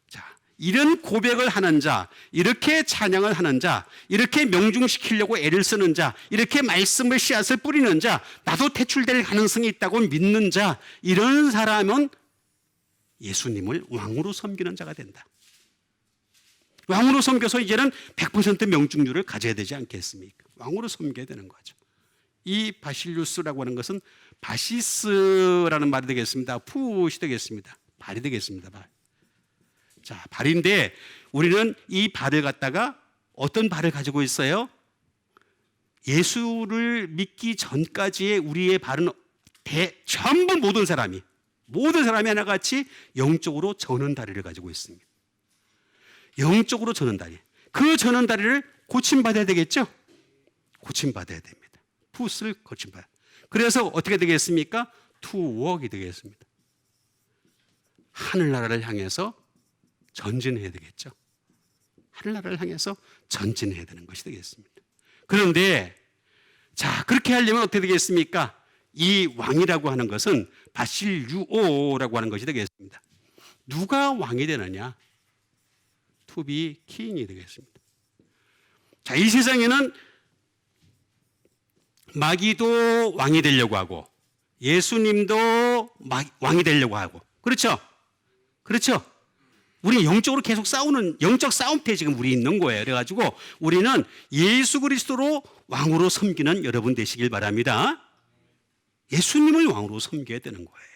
자, 이런 고백을 하는 자, 이렇게 찬양을 하는 자, 이렇게 명중시키려고 애를 쓰는 자, 이렇게 말씀의 씨앗을 뿌리는 자, 나도 퇴출될 가능성이 있다고 믿는 자, 이런 사람은 예수님을 왕으로 섬기는 자가 된다. 왕으로 섬겨서 이제는 100% 명중률을 가져야 되지 않겠습니까? 왕으로 섬겨야 되는 거죠. 이 바실루스라고 하는 것은 바시스라는 말이 되겠습니다. 푸시 되겠습니다. 발이 되겠습니다. 발. 자, 발인데 우리는 이 발을 갖다가 어떤 발을 가지고 있어요? 예수를 믿기 전까지의 우리의 발은 전부 모든 사람이 하나같이 영적으로 저는 다리를 가지고 있습니다. 영적으로 저는 다리. 그 저는 다리를 고침받아야 되겠죠? 고침받아야 됩니다. 풋을 고침받아야. 그래서 어떻게 되겠습니까? 투웍이 되겠습니다. 하늘나라를 향해서 전진해야 되겠죠. 하늘나라를 향해서 전진해야 되는 것이 되겠습니다. 그런데 자, 그렇게 하려면 어떻게 되겠습니까? 이 왕이라고 하는 것은 바실유오라고 하는 것이 되겠습니다. 누가 왕이 되느냐? 투비 킹이 되겠습니다. 자, 이 세상에는 마귀도 왕이 되려고 하고 예수님도 왕이 되려고 하고, 그렇죠? 그렇죠? 우리 영적으로 계속 싸우는 영적 싸움터에 지금 우리 있는 거예요. 그래가지고 우리는 예수 그리스도로 왕으로 섬기는 여러분 되시길 바랍니다. 예수님을 왕으로 섬겨야 되는 거예요.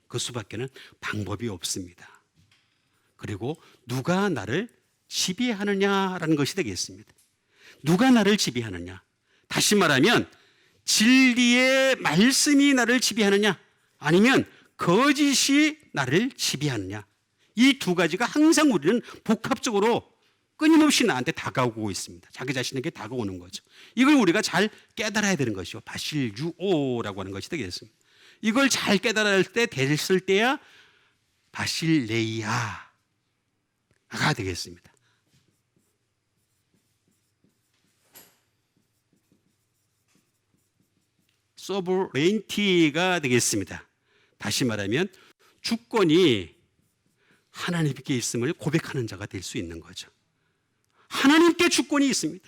그 수밖에는 방법이 없습니다. 그리고 누가 나를 지배하느냐라는 것이 되겠습니다. 누가 나를 지배하느냐? 다시 말하면 진리의 말씀이 나를 지배하느냐, 아니면 거짓이 나를 지배하느냐. 이 두 가지가 항상 우리는 복합적으로 끊임없이 나한테 다가오고 있습니다. 자기 자신에게 다가오는 거죠. 이걸 우리가 잘 깨달아야 되는 것이요. 바실유오라고 하는 것이 되겠습니다. 이걸 잘 깨달을 때 됐을 때야 바실레이아가 되겠습니다. 소브레인티가 되겠습니다. 다시 말하면 주권이 하나님께 있음을 고백하는 자가 될 수 있는 거죠. 하나님께 주권이 있습니다.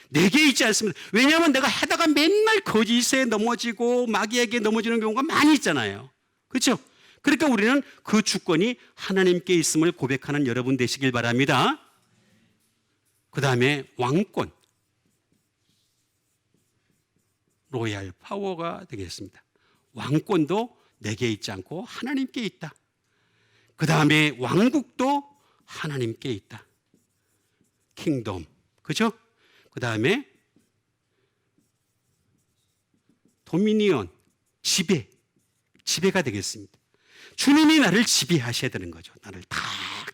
내게 있지 않습니다. 왜냐하면 내가 하다가 맨날 거짓에 넘어지고 마귀에게 넘어지는 경우가 많이 있잖아요. 그렇죠? 그러니까 우리는 그 주권이 하나님께 있음을 고백하는 여러분 되시길 바랍니다. 그 다음에 왕권, 로얄 파워가 되겠습니다. 왕권도 내게 있지 않고 하나님께 있다. 그 다음에 왕국도 하나님께 있다. 킹덤, 그죠? 그 다음에 도미니언, 지배, 지배가 되겠습니다. 주님이 나를 지배하셔야 되는 거죠. 나를 탁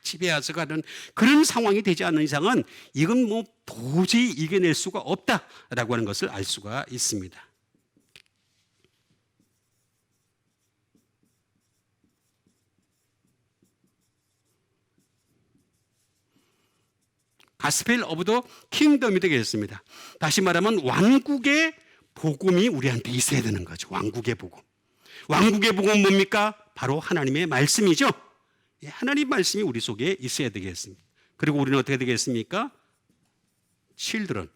지배하셔 가는 그런 상황이 되지 않는 이상은 이건 뭐 도저히 이겨낼 수가 없다라고 하는 것을 알 수가 있습니다. 가스펠 오브 더 킹덤이 되겠습니다. 다시 말하면 왕국의 복음이 우리한테 있어야 되는 거죠. 왕국의 복음. 왕국의 복음은 뭡니까? 바로 하나님의 말씀이죠. 하나님 말씀이 우리 속에 있어야 되겠습니다. 그리고 우리는 어떻게 되겠습니까? Children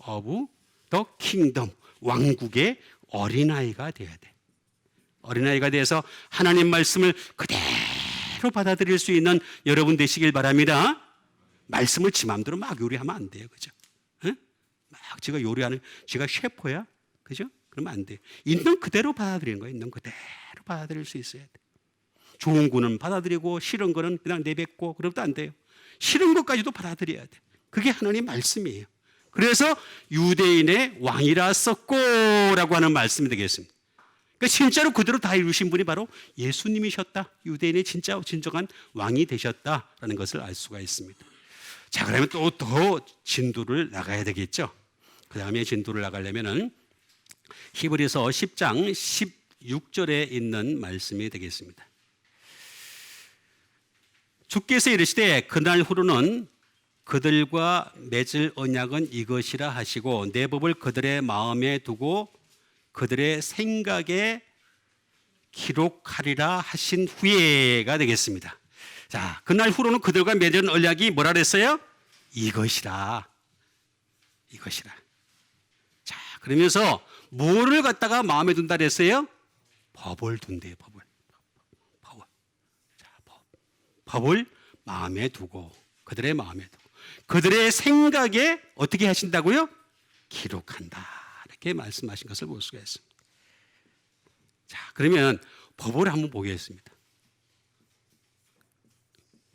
of the Kingdom, 왕국의 어린아이가 되어야 돼. 어린아이가 돼서 하나님 말씀을 그대로 받아들일 수 있는 여러분 되시길 바랍니다. 말씀을 지 마음대로 막 요리하면 안 돼요. 그죠? 응? 막 제가 요리하는, 제가 셰프야? 그죠? 그러면 안 돼요. 있는 그대로 받아들이는 거예요. 있는 그대로 받아들일 수 있어야 돼. 좋은 거는 받아들이고 싫은 거는 그냥 내뱉고 그러면 안 돼요. 싫은 것까지도 받아들여야 돼. 그게 하나님 말씀이에요. 그래서 유대인의 왕이라 썼고라고 하는 말씀이 되겠습니다. 그러니까 진짜로 그대로 다 이루신 분이 바로 예수님이셨다. 유대인의 진정한 왕이 되셨다라는 것을 알 수가 있습니다. 자, 그러면 또 더 진도를 나가야 되겠죠. 그 다음에 진도를 나가려면은 히브리서 10장 16절에 있는 말씀이 되겠습니다. 주께서 이르시되 그날 후로는 그들과 맺을 언약은 이것이라 하시고 내 법을 그들의 마음에 두고 그들의 생각에 기록하리라 하신 후에가 되겠습니다. 자, 그날 후로는 그들과 맺은 언약이 뭐라 그랬어요? 이것이라. 이것이라. 자, 그러면서 뭐를 갖다가 마음에 둔다 그랬어요? 법을 둔대요. 법을. 자, 법을 마음에 두고 그들의 마음에 두고 그들의 생각에 어떻게 하신다고요? 기록한다. 이렇게 말씀하신 것을 볼 수가 있습니다. 자, 그러면 법을 한번 보겠습니다.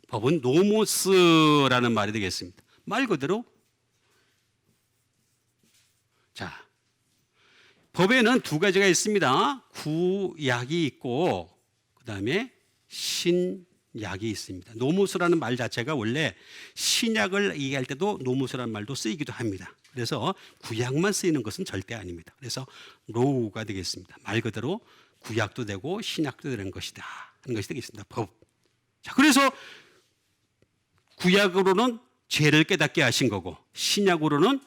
법은 노모스라는 말이 되겠습니다. 말 그대로. 자, 법에는 두 가지가 있습니다. 구약이 있고 그 다음에 신약이 있습니다. 노모스라는 말 자체가 원래 신약을 얘기할 때도 노모스라는 말도 쓰이기도 합니다. 그래서 구약만 쓰이는 것은 절대 아닙니다. 그래서 로우가 되겠습니다. 말 그대로 구약도 되고 신약도 되는 것이다 하는 것이 되겠습니다. 법. 자, 그래서 구약으로는 죄를 깨닫게 하신 거고 신약으로는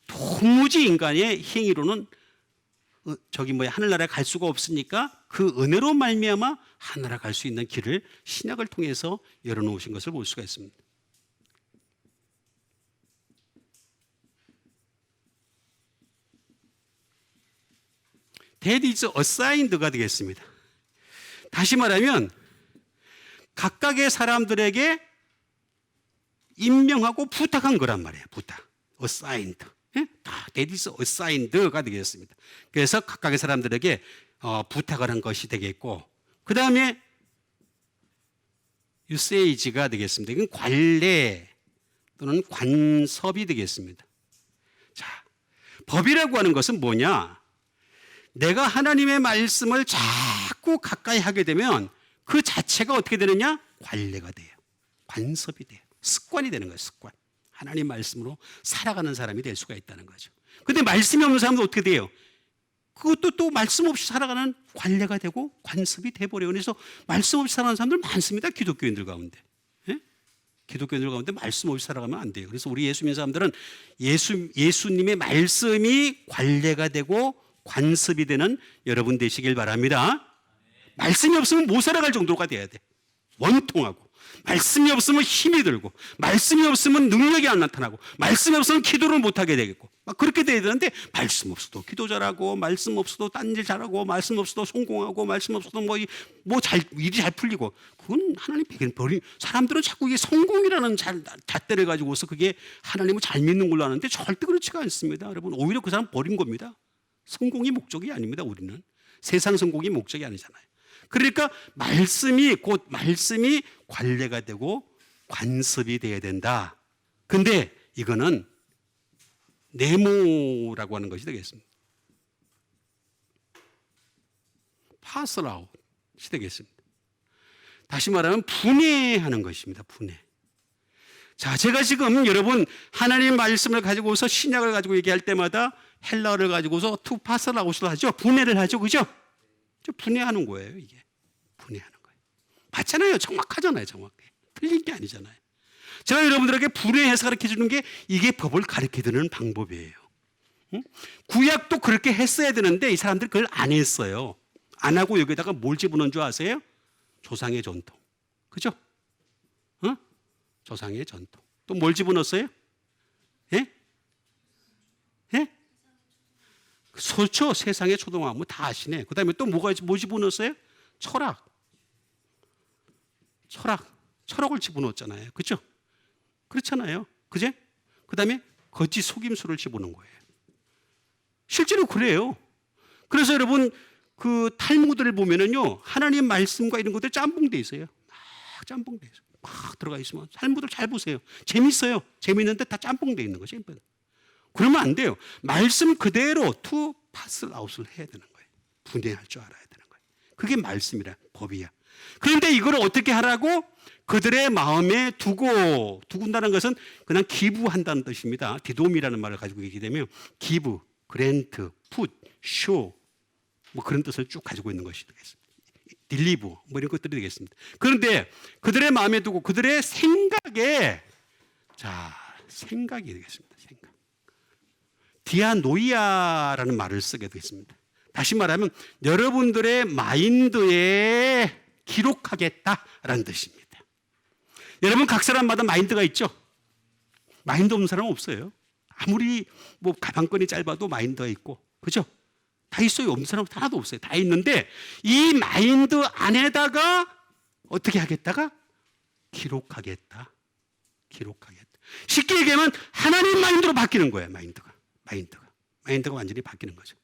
도무지 인간의 행위로는 하늘나라에 갈 수가 없으니까 그 은혜로 말미암아 하늘나라 갈 수 있는 길을 신약을 통해서 열어놓으신 것을 볼 수가 있습니다. That is assigned가 되겠습니다. 다시 말하면 각각의 사람들에게 임명하고 부탁한 거란 말이에요. 부탁. assigned. 다 that is assigned가 되겠습니다. 그래서 각각의 사람들에게 부탁을 한 것이 되겠고 그 다음에 usage가 되겠습니다. 이건 관례 또는 관섭이 되겠습니다. 자, 법이라고 하는 것은 뭐냐? 내가 하나님의 말씀을 자꾸 가까이 하게 되면 그 자체가 어떻게 되느냐? 관례가 돼요. 관섭이 돼요. 습관이 되는 거예요. 습관. 하나님 말씀으로 살아가는 사람이 될 수가 있다는 거죠. 그런데 말씀이 없는 사람도 어떻게 돼요? 그것도 또 말씀 없이 살아가는 관례가 되고 관습이 돼버려요. 그래서 말씀 없이 살아가는 사람들 많습니다. 기독교인들 가운데. 예? 기독교인들 가운데 말씀 없이 살아가면 안 돼요. 그래서 우리 예수 믿는 사람들은 예수님의 말씀이 관례가 되고 관습이 되는 여러분 되시길 바랍니다. 말씀이 없으면 못 살아갈 정도가 돼야 돼. 원통하고. 말씀이 없으면 힘이 들고 말씀이 없으면 능력이 안 나타나고 말씀이 없으면 기도를 못하게 되겠고 막 그렇게 돼야 되는데 말씀 없어도 기도 잘하고 말씀 없어도 딴 일 잘하고 말씀 없어도 성공하고 말씀 없어도 일이 잘 풀리고 그건 하나님 버린 사람들은 자꾸 이게 성공이라는 잣대를 가지고서 그게 하나님을 잘 믿는 걸로 아는데 절대 그렇지가 않습니다. 여러분 오히려 그 사람 버린 겁니다. 성공이 목적이 아닙니다. 우리는 세상 성공이 목적이 아니잖아요. 그러니까 말씀이 관례가 되고 관습이 돼야 된다. 근데 이거는 네모라고 하는 것이 되겠습니다. parcel out이 되겠습니다. 다시 말하면 분해하는 것입니다. 분해. 자, 제가 지금 여러분 하나님 말씀을 가지고서 신약을 가지고 얘기할 때마다 헬라어를 가지고서 to parcel out을 하죠. 분해를 하죠. 그죠? 분해하는 거예요, 이게. 분해하는 거예요. 맞잖아요. 정확하잖아요. 정확해. 틀린 게 아니잖아요. 제가 여러분들에게 분해해서 가르쳐 주는 게 이게 법을 가르쳐 주는 방법이에요. 응? 구약도 그렇게 했어야 되는데 이 사람들이 그걸 안 했어요. 안 하고 여기다가 뭘 집어넣은 줄 아세요? 조상의 전통. 그죠? 어? 조상의 전통. 또 뭘 집어넣었어요? 예? 예? 그렇죠. 세상의 초동화무 다 아시네. 그 다음에 또 뭐 집어넣었어요? 철학. 철학을 집어넣었잖아요. 그렇죠? 그렇잖아요. 그제? 그 다음에 거짓 속임수를 집어넣은 거예요. 실제로 그래요. 그래서 여러분 그 탈무드를 보면은요 하나님 말씀과 이런 것들 짬뽕돼 있어요. 막 짬뽕돼 있어요. 막 들어가 있으면 탈무드를 잘 보세요. 재밌어요. 재밌는데 다 짬뽕돼 있는 거죠. 그러면 안 돼요. 말씀 그대로 to parcel out을 해야 되는 거예요. 분해할 줄 알아야 되는 거예요. 그게 말씀이라 법이야. 그런데 이걸 어떻게 하라고? 그들의 마음에 두군다는 것은 그냥 기부한다는 뜻입니다. 디돔이라는 말을 가지고 있게 되면 기부, 그랜트, 풋, 쇼 뭐 그런 뜻을 쭉 가지고 있는 것이 되겠습니다. 딜리브 뭐 이런 것들이 되겠습니다. 그런데 그들의 마음에 두고 그들의 생각이 되겠습니다. 생각. 디아노이아라는 말을 쓰게 되겠습니다. 다시 말하면 여러분들의 마인드에 기록하겠다라는 뜻입니다. 여러분 각 사람마다 마인드가 있죠? 마인드 없는 사람은 없어요. 아무리 뭐 가방끈이 짧아도 마인드가 있고, 그죠? 다 있어요. 없는 사람은 하나도 없어요. 다 있는데 이 마인드 안에다가 어떻게 하겠다가 기록하겠다. 쉽게 얘기하면 하나님 마인드로 바뀌는 거예요. 마인드가 완전히 바뀌는 거죠.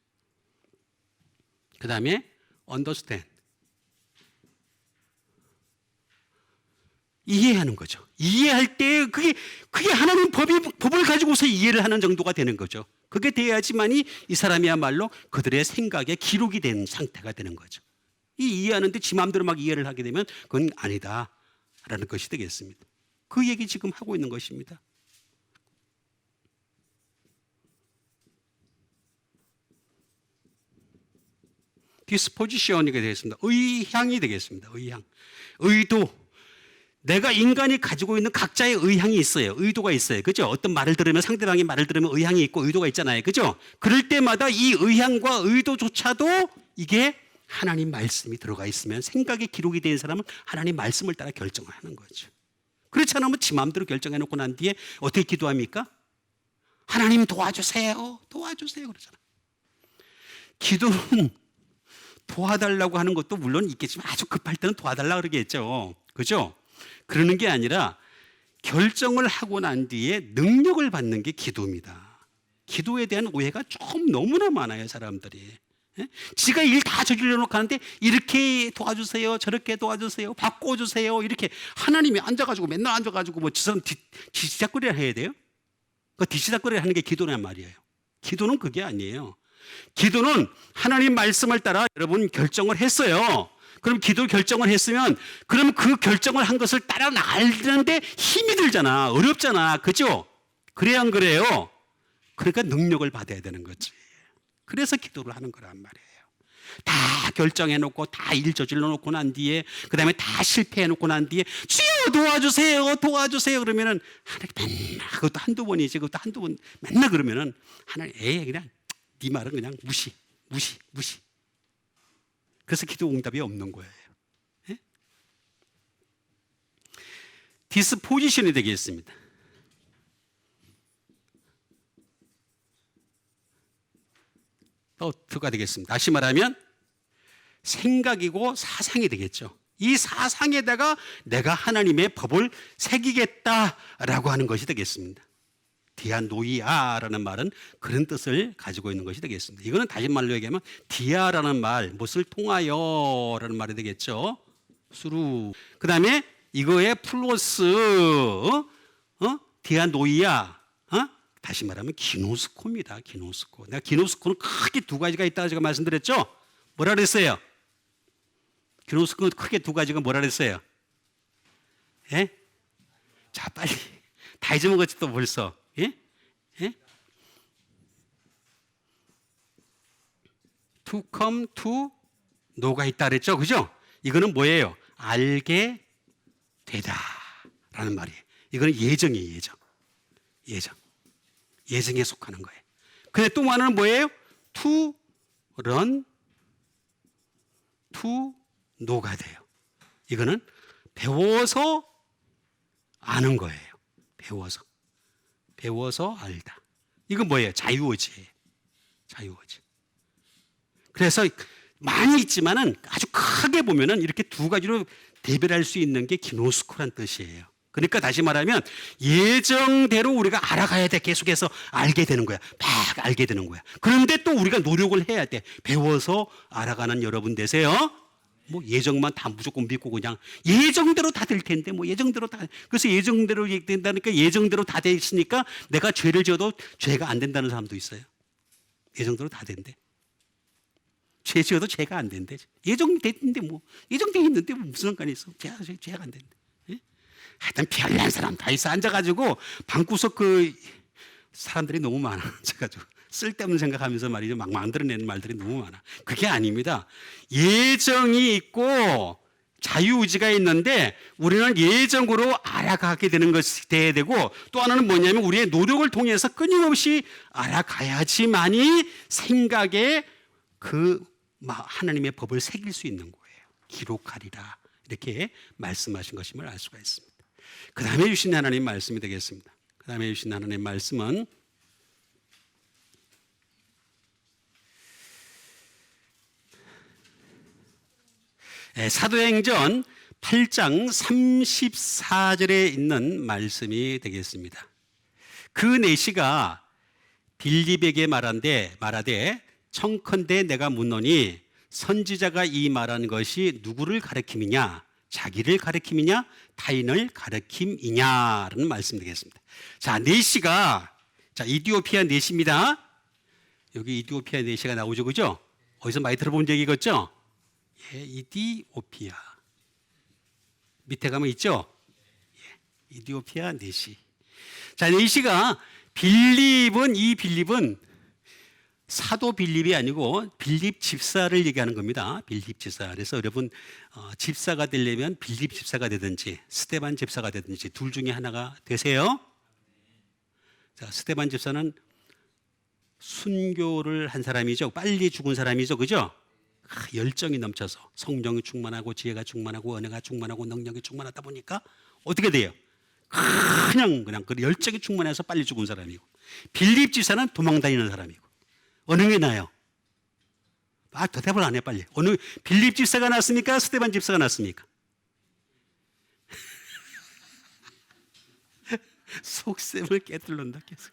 그 다음에 understand. 이해하는 거죠. 이해할 때 그게 하나님 법을 가지고서 이해를 하는 정도가 되는 거죠. 그게 돼야지만이 이 사람이야말로 그들의 생각에 기록이 된 상태가 되는 거죠. 이해하는데 지 마음대로 막 이해를 하게 되면 그건 아니다라는 것이 되겠습니다. 그 얘기 지금 하고 있는 것입니다. 디스포지션이 되겠습니다. 의향이 되겠습니다. 의도. 내가 인간이 가지고 있는 각자의 의향이 있어요. 의도가 있어요. 그죠? 어떤 말을 들으면 상대방의 말을 들으면 의향이 있고 의도가 있잖아요. 그죠? 그럴 때마다 이 의향과 의도조차도 이게 하나님 말씀이 들어가 있으면 생각에 기록이 된 사람은 하나님 말씀을 따라 결정을 하는 거죠. 그렇지 않으면 지 마음대로 결정해 놓고 난 뒤에 어떻게 기도합니까? 하나님 도와주세요. 그러잖아. 기도는 도와달라고 하는 것도 물론 있겠지만 아주 급할 때는 도와달라고 그러겠죠. 그죠? 그러는 게 아니라 결정을 하고 난 뒤에 능력을 받는 게 기도입니다. 기도에 대한 오해가 좀 너무나 많아요, 사람들이. 지가 일 다 저질러 놓고 하는데 이렇게 도와주세요, 저렇게 도와주세요, 바꿔주세요 이렇게 하나님이 맨날 앉아가지고 뭐 지사람 뒤치다거리를 해야 돼요? 그 뒤치다거리를 하는 게 기도란 말이에요. 기도는 그게 아니에요. 기도는 하나님 말씀을 따라 여러분 결정을 했어요. 그럼 기도 결정을 했으면 그럼 그 결정을 한 것을 따라 나가는데 힘이 들잖아. 어렵잖아. 그죠? 그래야 안 그래요? 그러니까 능력을 받아야 되는 거지. 그래서 기도를 하는 거란 말이에요. 다 결정해놓고 다 일 저질러 놓고 난 뒤에 그 다음에 다 실패해놓고 난 뒤에 주여 도와주세요 그러면은 하나님 맨날 그것도 한두 번이지 그것도 한두 번 맨날 그러면은 하나님 그냥 네 말은 그냥 무시 그래서 기도 응답이 없는 거예요. 예? 디스포지션이 되겠습니다. 더트가 되겠습니다. 다시 말하면 생각이고 사상이 되겠죠. 이 사상에다가 내가 하나님의 법을 새기겠다라고 하는 것이 되겠습니다. 디아노이아라는 말은 그런 뜻을 가지고 있는 것이 되겠습니다. 이거는 다시 말로 얘기하면 디아라는 말, 무엇을 통하여라는 말이 되겠죠. 수루. 그 다음에 이거의 플러스 디아노이아. 다시 말하면 기노스코입니다. 기노스코. 내가 기노스코는 크게 두 가지가 있다고 제가 말씀드렸죠. 뭐라 그랬어요? 기노스코는 크게 두 가지가 뭐라 그랬어요? 예? 자, 빨리. 다 잊어먹었지 또 벌써. 예? 예? To come to know가 있다 그랬죠? 그죠? 이거는 뭐예요? 알게 되다 라는 말이에요. 이거는 예정이에요. 예정. 예정에 속하는 거예요. 근데 또 하나는 뭐예요? To learn, to know가 돼요. 이거는 배워서 아는 거예요. 배워서 알다. 이건 뭐예요? 자유의지예요. 자유의지. 그래서 많이 있지만은 아주 크게 보면은 이렇게 두 가지로 대별할 수 있는 게 기노스코란 뜻이에요. 그러니까 다시 말하면 예정대로 우리가 알아가야 돼. 계속해서 알게 되는 거야. 막 알게 되는 거야. 그런데 또 우리가 노력을 해야 돼. 배워서 알아가는 여러분 되세요. 뭐 예정만 다 무조건 믿고 그냥 예정대로 다 될 텐데 뭐 예정대로 다. 그래서 예정대로 된다니까 예정대로 다 돼 있으니까 내가 죄를 지어도 죄가 안 된다는 사람도 있어요. 예정대로 다 된대. 죄 지어도 죄가 안 된대. 예정됐는데 뭐 예정돼 있는데 뭐 무슨 상관이 있어? 죄가 안 된대. 예? 하여튼 별난 사람 다 있어. 앉아가지고 방구석 그 사람들이 너무 많아. 앉아가지고 쓸데없는 생각하면서 말이죠. 막 만들어내는 말들이 너무 많아. 그게 아닙니다. 예정이 있고 자유의지가 있는데 우리는 예정으로 알아가게 되는 것이 돼야 되고 또 하나는 뭐냐면 우리의 노력을 통해서 끊임없이 알아가야지만이 생각에 그 하나님의 법을 새길 수 있는 거예요. 기록하리라 이렇게 말씀하신 것임을 알 수가 있습니다. 그 다음에 주신 하나님 말씀이 되겠습니다. 그 다음에 주신 하나님 말씀은 사도행전 8장 34절에 있는 말씀이 되겠습니다. 그 내시가 빌립에게 말하되 청컨대 내가 묻노니 선지자가 이 말한 것이 누구를 가리킴이냐? 자기를 가리킴이냐? 타인을 가리킴이냐라는 말씀 되겠습니다. 자, 내시가 이디오피아 내시입니다. 여기 이디오피아 내시가 나오죠, 그죠? 어디서 많이 들어본 얘기겠죠? 예, 이디오피아 밑에 가면 있죠? 예, 이디오피아 내시. 자, 내시가 빌립은 사도 빌립이 아니고 빌립 집사를 얘기하는 겁니다. 빌립 집사. 그래서 여러분 집사가 되려면 빌립 집사가 되든지 스데반 집사가 되든지 둘 중에 하나가 되세요. 자, 스데반 집사는 순교를 한 사람이죠. 빨리 죽은 사람이죠. 그죠? 열정이 넘쳐서 성령이 충만하고 지혜가 충만하고 은혜가 충만하고 능력이 충만하다 보니까 어떻게 돼요? 그냥 그 열정이 충만해서 빨리 죽은 사람이고 빌립 집사는 도망다니는 사람이고 어느 게 나아요? 대답을 안 해 빨리. 어느 빌립 집사가 낫습니까? 스데반 집사가 낫습니까? 속셈을 깨뚫는다 계속.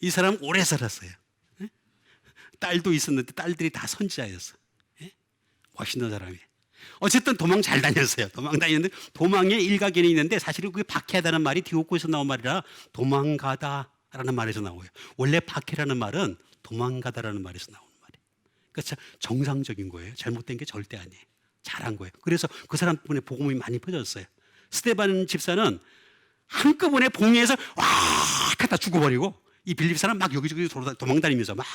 이 사람 오래 살았어요. 딸도 있었는데 딸들이 다 선지자였어. 멋있는 사람이에요. 어쨌든 도망 잘 다녔어요. 도망 다녔는데 도망에 일가견이 있는데 사실은 그게 박해하다는 말이 디오코에서 나온 말이라 도망가다라는 말에서 나와요. 원래 박해라는 말은 도망가다라는 말에서 나오는 말이에요. 그러니까 정상적인 거예요. 잘못된 게 절대 아니에요. 잘한 거예요. 그래서 그 사람 때문에 복음이 많이 퍼졌어요. 스데반 집사는 한꺼번에 봉해에서 와 하다 죽어버리고 이 빌립 사람 막 여기저기 도망다니면서 막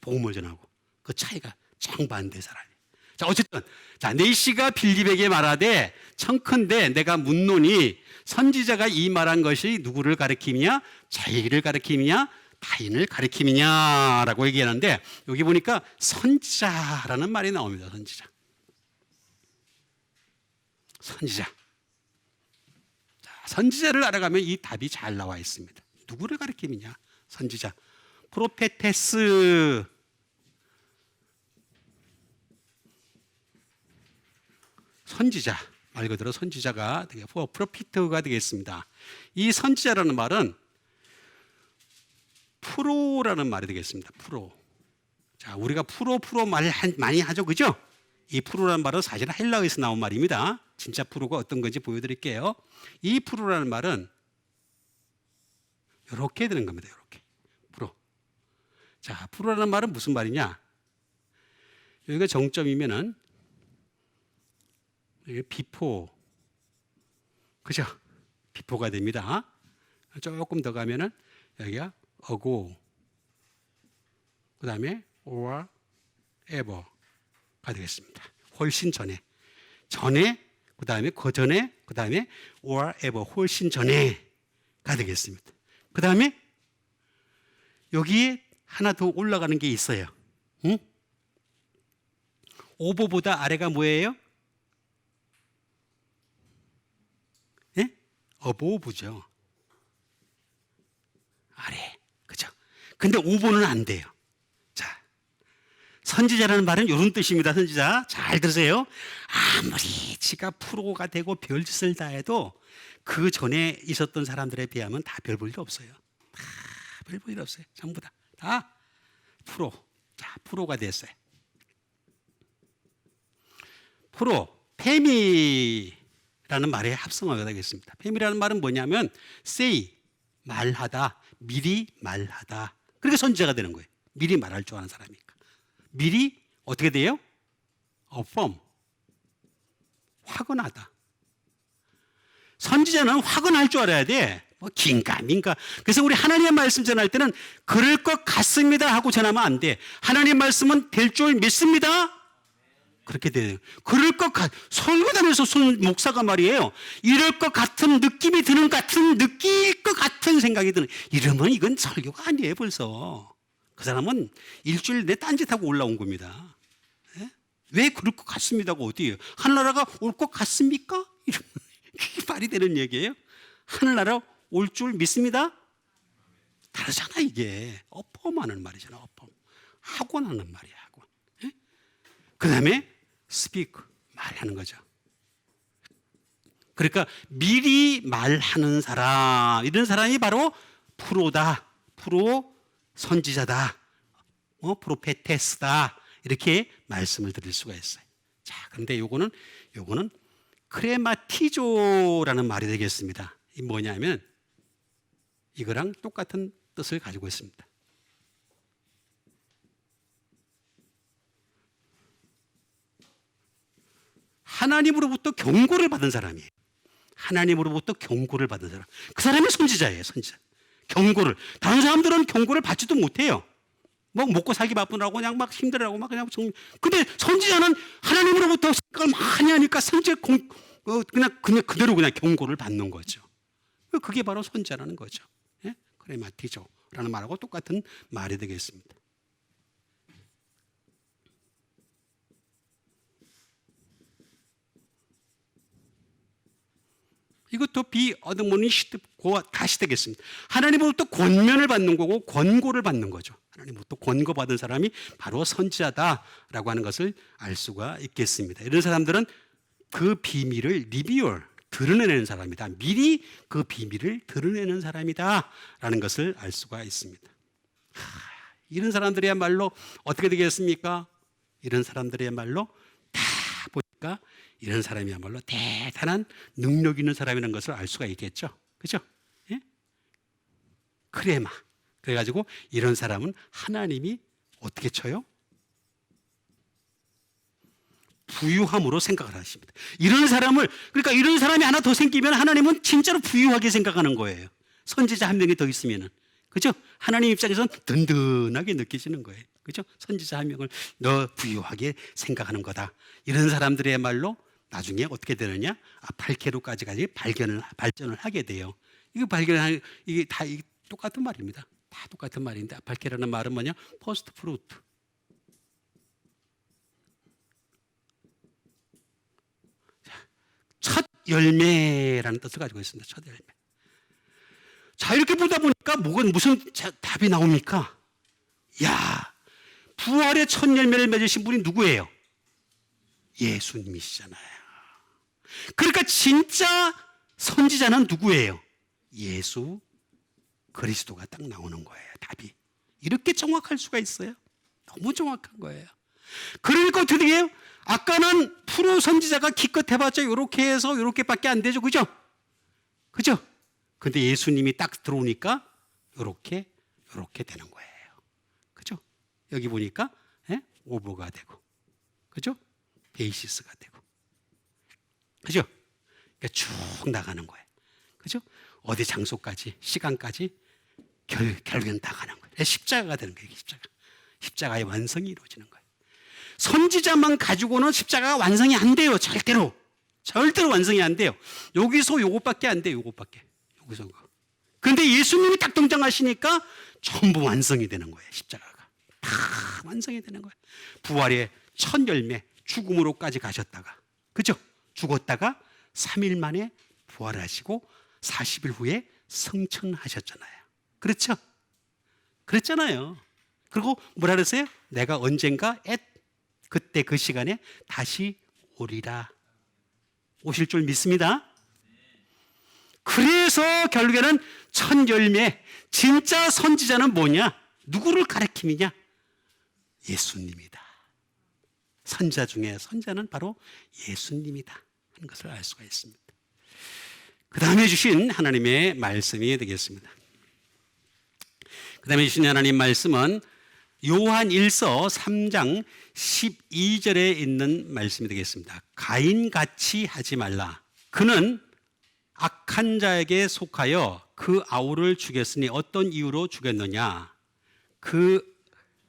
복음을 전하고 그 차이가 정반대 사람이에요. 자, 어쨌든 내시가 빌립에게 말하되 청컨대 내가 묻노니 선지자가 이 말한 것이 누구를 가리킴이냐? 자기를 가리킴이냐? 타인을 가리킴이냐라고 얘기하는데 여기 보니까 선지자라는 말이 나옵니다. 선지자. 자, 선지자를 알아가면 이 답이 잘 나와 있습니다. 누구를 가리킴이냐? 선지자. 프로페테스. 선지자. 말 그대로 선지자가 프로피트가 되겠습니다. 이 선지자라는 말은 프로라는 말이 되겠습니다. 프로. 자, 우리가 프로 말 많이 하죠. 그죠? 이 프로라는 말은 사실은 헬라어에서 나온 말입니다. 진짜 프로가 어떤 건지 보여드릴게요. 이 프로라는 말은 이렇게 되는 겁니다. 이렇게. 프로. 자, 프로라는 말은 무슨 말이냐? 여기가 정점이면은 이게 비포, 그죠? 비포가 됩니다. 조금 더 가면은 여기가 ago, 그 다음에 or ever가 되겠습니다. 훨씬 전에, 그 다음에 그 전에, 그 다음에 or ever, 훨씬 전에가 되겠습니다. 그 다음에 여기에 하나 더 올라가는 게 있어요. 응? over보다 아래가 뭐예요? 예? above죠. 아래, 그죠? 근데 over는 안 돼요. 자, 선지자라는 말은 이런 뜻입니다. 선지자 잘 들으세요. 아무리 지가 프로가 되고 별짓을 다 해도 그 전에 있었던 사람들에 비하면 다 별 볼 일 없어요. 다 별 볼 일 없어요. 전부 다 프로. 자, 프로가 됐어요. 프로, 페미라는 말의 합성어가 되겠습니다. 페미라는 말은 뭐냐면 say, 말하다, 미리 말하다. 그러니까 선지자가 되는 거예요. 미리 말할 줄 아는 사람이니까. 미리 어떻게 돼요? affirm, 확언하다. 선지자는 확언할 줄 알아야 돼. 뭐 긴가민가. 그래서 우리 하나님의 말씀 전할 때는 그럴 것 같습니다 하고 전하면 안 돼. 하나님의 말씀은 될 줄 믿습니다. 그렇게 돼요. 그럴 것 설교단에서 목사가 말이에요. 이럴 것 같은 느낌이 드는 같은, 느낄 것 같은 생각이 드는. 이러면 이건 설교가 아니에요 벌써. 그 사람은 일주일 내 딴짓하고 올라온 겁니다. 예? 왜 그럴 것 같습니다가 어디예요? 하늘나라가 올 것 같습니까? 이러면 그게 말이 되는 얘기예요? 하늘나라 올 줄 믿습니다? 다르잖아 이게. 어펌하는 말이잖아. 어펌. 학원하는 말이야. 학원. 예? 그 다음에 speak, 말하는 거죠. 그러니까 미리 말하는 사람, 이런 사람이 바로 프로다. 프로 선지자다. 프로페테스다. 이렇게 말씀을 드릴 수가 있어요. 자, 그런데 요거는 크레마티조라는 말이 되겠습니다. 이 뭐냐면 이거랑 똑같은 뜻을 가지고 있습니다. 하나님으로부터 경고를 받은 사람이에요. 하나님으로부터 경고를 받은 사람. 그 사람이 선지자예요, 선지자. 경고를. 다른 사람들은 경고를 받지도 못해요. 뭐 먹고 살기 바쁘라고 그냥 막 힘들어하고 막 그냥 근데 선지자는 하나님으로부터 생각을 많이 하니까 그냥 그대로 그냥 경고를 받는 거죠. 그게 바로 선지자라는 거죠. 예? 크레마티조라는 말하고 똑같은 말이 되겠습니다. 이것도 비어드모니시드고 다시 되겠습니다. 하나님으로부터 권면을 받는 거고 권고를 받는 거죠. 하나님으로부터 권고받은 사람이 바로 선지자다라고 하는 것을 알 수가 있겠습니다. 이런 사람들은 그 비밀을 리비얼, 드러내는 사람이다. 미리 그 비밀을 드러내는 사람이다라는 것을 알 수가 있습니다. 이런 사람들이야말로 어떻게 되겠습니까? 이런 사람들이야말로 다 보니까 이런 사람이야말로 대단한 능력 있는 사람이라는 것을 알 수가 있겠죠. 그죠? 예? 크레마. 그래가지고 이런 사람은 하나님이 어떻게 쳐요? 부유함으로 생각을 하십니다. 이런 사람을, 그러니까 이런 사람이 하나 더 생기면 하나님은 진짜로 부유하게 생각하는 거예요. 선지자 한 명이 더 있으면은. 그죠? 하나님 입장에서는 든든하게 느끼시는 거예요. 그죠? 선지자 한 명을 너 부유하게 생각하는 거다. 이런 사람들의 말로 나중에 어떻게 되느냐? 8개로까지 발전을 하게 돼요. 이게 다 똑같은 말입니다. 다 똑같은 말인데 8개라는 말은 뭐냐? 퍼스트 프루트. 첫 열매라는 뜻을 가지고 있습니다. 첫 열매. 자, 이렇게 보다 보니까 무슨 답이 나옵니까? 야, 부활의 첫 열매를 맺으신 분이 누구예요? 예수님이시잖아요. 그러니까 진짜 선지자는 누구예요? 예수 그리스도가 딱 나오는 거예요. 답이. 이렇게 정확할 수가 있어요? 너무 정확한 거예요. 그러니까 어떻게 해요? 아까는 프로 선지자가 기껏 해봤자 이렇게 해서 이렇게밖에 안 되죠. 그죠? 그죠? 근데 예수님이 딱 들어오니까 이렇게 되는 거예요. 그죠? 여기 보니까 오버가 되고 그죠? 베이시스가 되고. 그죠? 그러니까 쭉 나가는 거예요. 그죠? 어디 장소까지, 시간까지 결국엔 다 가는 거예요. 십자가가 되는 거예요. 십자가의 완성이 이루어지는 거예요. 선지자만 가지고는 십자가가 완성이 안 돼요. 절대로 완성이 안 돼요. 여기서 요것밖에 안 돼요. 여기서. 그런데 예수님이 딱 등장하시니까 전부 완성이 되는 거예요. 십자가가 다 완성이 되는 거예요. 부활의 첫 열매, 죽음으로까지 가셨다가, 그죠? 죽었다가 3일 만에 부활하시고 40일 후에 승천하셨잖아요. 그렇죠? 그랬잖아요. 그리고 뭐라 그랬어요? 내가 언젠가 그때 그 시간에 다시 오리라. 오실 줄 믿습니다. 그래서 결국에는 첫 열매, 진짜 선지자는 뭐냐? 누구를 가리킴이냐? 예수님이다. 선자 중에 선자는 바로 예수님이다 하는 것을 알 수가 있습니다. 그 다음에 주신 하나님의 말씀이 되겠습니다. 그 다음에 주신 하나님 말씀은 요한 1서 3장 12절에 있는 말씀이 되겠습니다. 가인같이 하지 말라. 그는 악한 자에게 속하여 그 아우를 죽였으니 어떤 이유로 죽였느냐? 그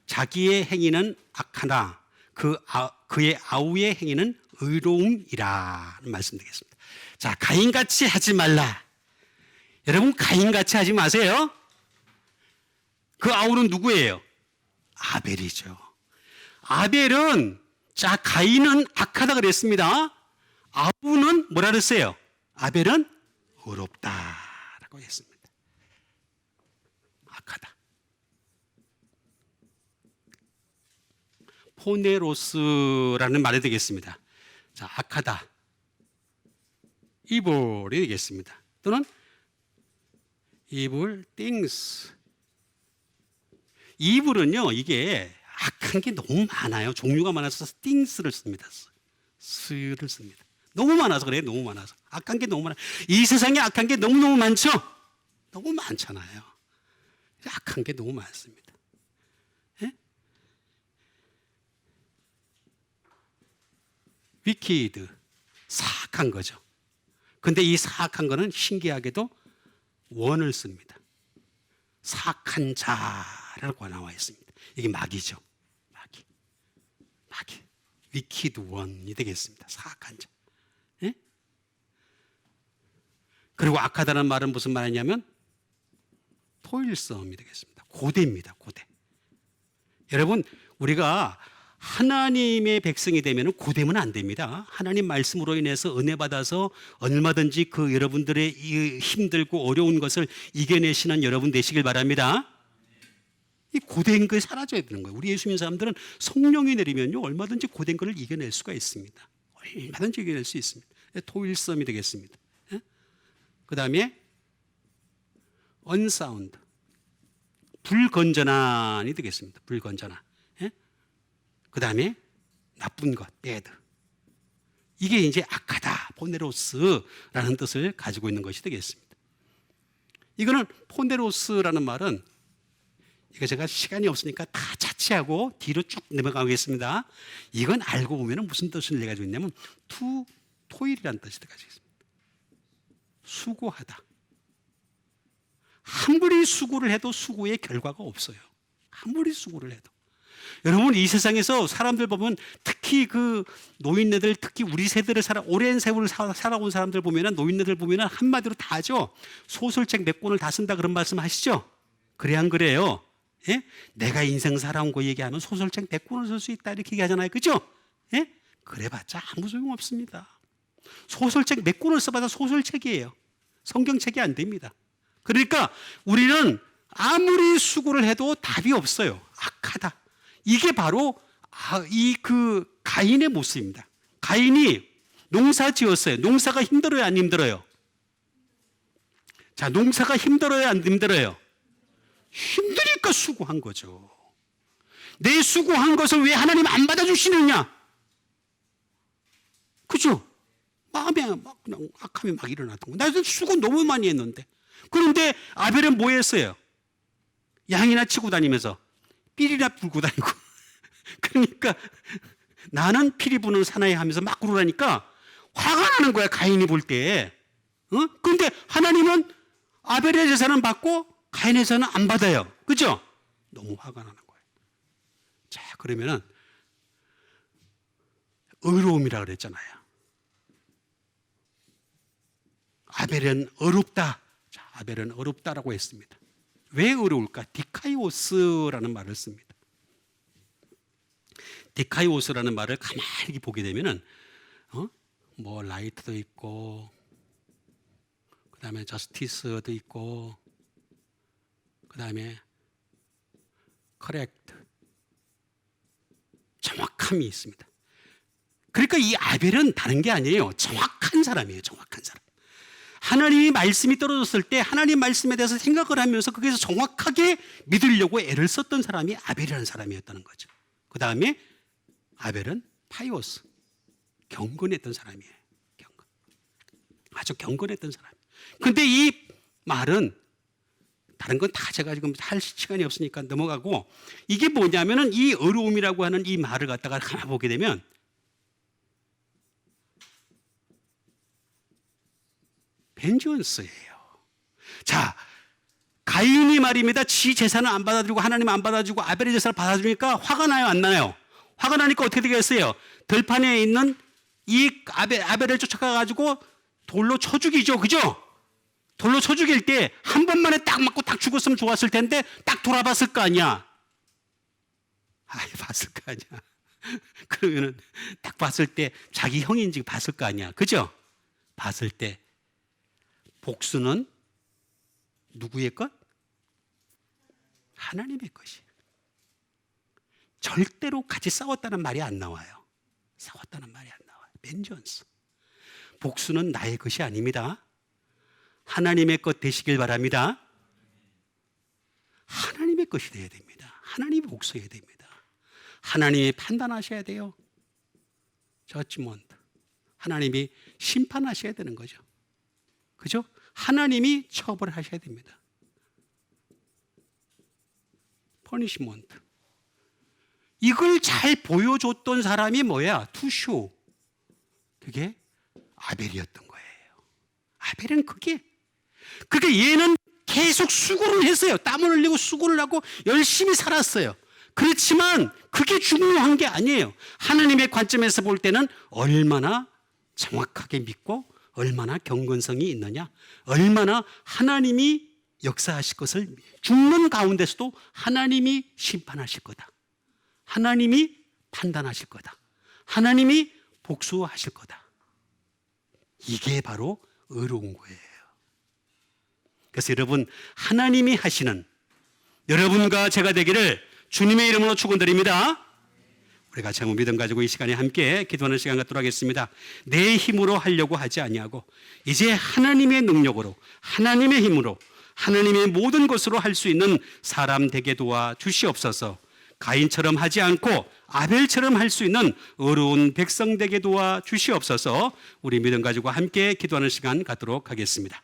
자기의 행위는 악하나 그의 아우의 행위는 의로움이라 말씀 되겠습니다. 자, 가인같이 하지 말라. 여러분, 가인같이 하지 마세요. 그 아우는 누구예요? 아벨이죠. 아벨은, 자, 가인은 악하다 그랬습니다. 아우는 뭐라 그랬어요? 아벨은 의롭다라고 했습니다. 악하다. 포네로스라는 말이 되겠습니다. 자, 악하다. evil이 되겠습니다. 또는 evil things. evil은요, 이게 악한 게 너무 많아요. 종류가 많아서 things를 씁니다. 스를 씁니다. 너무 많아서 그래요. 너무 많아서. 악한 게 너무 많아요. 이 세상에 악한 게 너무너무 많죠? 너무 많잖아요. 악한 게 너무 많습니다. 예? wicked, 사악한 거죠. 근데 이 사악한 거는 신기하게도 원을 씁니다. 사악한 자라고 나와 있습니다. 이게 마귀죠. 마귀. wicked one이 되겠습니다. 사악한 자. 예? 그리고 악하다는 말은 무슨 말이냐면 토일섬이 되겠습니다. 고대입니다. 고대. 여러분, 우리가 하나님의 백성이 되면 고되면 안 됩니다. 하나님 말씀으로 인해서 은혜 받아서 얼마든지 그 여러분들의 이 힘들고 어려운 것을 이겨내시는 여러분 되시길 바랍니다. 이 고된 거 사라져야 되는 거예요. 우리 예수 믿는 사람들은 성령이 내리면요, 얼마든지 고된 것을 이겨낼 수가 있습니다. 얼마든지 이겨낼 수 있습니다. 토일섬이 되겠습니다. 그 다음에 unsound, 불건전한이 되겠습니다. 불건전한. 그 다음에 나쁜 것, bad. 이게 이제 악하다, 포네로스라는 뜻을 가지고 있는 것이 되겠습니다. 이거는 포네로스라는 말은, 이거 제가 시간이 없으니까 다 자취하고 뒤로 쭉 넘어가겠습니다. 이건 알고 보면 무슨 뜻을 가지고 있냐면 토일이라는 뜻이 가지고 있습니다. 수고하다. 아무리 수고를 해도 수고의 결과가 없어요. 아무리 수고를 해도. 여러분, 이 세상에서 사람들 보면, 특히 그 노인네들, 특히 우리 세대를 오랜 세월을 살아온 사람들 보면, 노인네들 보면 한마디로 다 하죠. 소설책 몇 권을 다 쓴다 그런 말씀 하시죠? 그래 안 그래요? 예? 내가 인생 살아온 거 얘기하면 소설책 100권을 쓸 수 있다 이렇게 얘기하잖아요. 그죠? 예? 그래봤자 아무 소용 없습니다. 소설책 몇 권을 써봐도 소설책이에요. 성경책이 안 됩니다. 그러니까 우리는 아무리 수고를 해도 답이 없어요. 악하다. 이게 바로 가인의 모습입니다. 가인이 농사 지었어요. 농사가 힘들어요, 안 힘들어요? 자, 농사가 힘들어요, 안 힘들어요? 힘드니까 수고한 거죠. 내 수고한 것을 왜 하나님 안 받아주시느냐? 그죠? 마음에 막 그냥 악함이 막 일어났던 거. 나도 수고 너무 많이 했는데. 그런데 아벨은 뭐 했어요? 양이나 치고 다니면서 삘이나 불고 다니고. 그러니까 나는 피리 부는 사나이 하면서 막 그러라니까 화가 나는 거야, 가인이 볼 때. 근데 하나님은 아벨의 제사는 받고 가인의 제사는 안 받아요. 그죠? 너무 화가 나는 거예요. 자, 그러면은 의로움이라 그랬잖아요. 아벨은 어렵다. 자, 아벨은 어렵다라고 했습니다. 왜 어려울까? 디카이오스라는 말을 씁니다. 디카이오스라는 말을 가만히 보게 되면은 뭐 라이트도 있고, 그 다음에 저스티스도 있고, 그 다음에 커렉트, 정확함이 있습니다. 그러니까 이 아벨은 다른 게 아니에요. 정확한 사람이에요. 정확한 사람. 하나님이 말씀이 떨어졌을 때 하나님 말씀에 대해서 생각을 하면서 거기서 정확하게 믿으려고 애를 썼던 사람이 아벨이라는 사람이었다는 거죠. 그 다음에 아벨은 파이오스, 경건했던 사람이에요. 경건. 아주 경건했던 사람. 근데 이 말은 다른 건 다 제가 지금 할 시간이 없으니까 넘어가고, 이게 뭐냐면은 이 어려움이라고 하는 이 말을 갖다가 가만 보게 되면 벤지언스예요. 자, 가인이 말입니다. 지 제사는 안 받아주고 하나님 안 받아주고 아벨의 제사를 받아주니까 화가 나요, 안 나요? 화가 나니까 어떻게 되겠어요? 들판에 있는 이 아벨을 쫓아가가지고 돌로 쳐 죽이죠, 그죠? 돌로 쳐 죽일 때 한 번만에 딱 맞고 딱 죽었으면 좋았을 텐데 딱 돌아봤을 거 아니야. 봤을 거 아니야. 그러면은 딱 봤을 때 자기 형인지 봤을 거 아니야, 그죠? 봤을 때 복수는 누구의 것? 하나님의 것이. 절대로 같이 싸웠다는 말이 안 나와요. 싸웠다는 말이 안 나와요. 벤전스. 복수는 나의 것이 아닙니다. 하나님의 것 되시길 바랍니다. 하나님의 것이 되어야 됩니다. 하나님이 복수해야 됩니다. 하나님이 판단하셔야 돼요. 저지먼트. 하나님이 심판하셔야 되는 거죠. 그죠? 하나님이 처벌하셔야 됩니다. 퍼니시먼트. 이걸 잘 보여줬던 사람이 뭐야? 투쇼. 그게 아벨이었던 거예요. 아벨은 그게 얘는 계속 수고를 했어요. 땀을 흘리고 수고를 하고 열심히 살았어요. 그렇지만 그게 중요한 게 아니에요. 하나님의 관점에서 볼 때는 얼마나 정확하게 믿고 얼마나 경건성이 있느냐, 얼마나 하나님이 역사하실 것을 죽는 가운데서도 하나님이 심판하실 거다, 하나님이 판단하실 거다, 하나님이 복수하실 거다. 이게 바로 의로운 거예요. 그래서 여러분, 하나님이 하시는 여러분과 제가 되기를 주님의 이름으로 축원드립니다. 우리가 참 믿음 가지고 이 시간에 함께 기도하는 시간 갖도록 하겠습니다. 내 힘으로 하려고 하지 아니하고 이제 하나님의 능력으로, 하나님의 힘으로, 하나님의 모든 것으로 할 수 있는 사람 되게 도와 주시옵소서. 가인처럼 하지 않고 아벨처럼 할 수 있는 어려운 백성 되게 도와 주시옵소서. 우리 믿음 가지고 함께 기도하는 시간 갖도록 하겠습니다.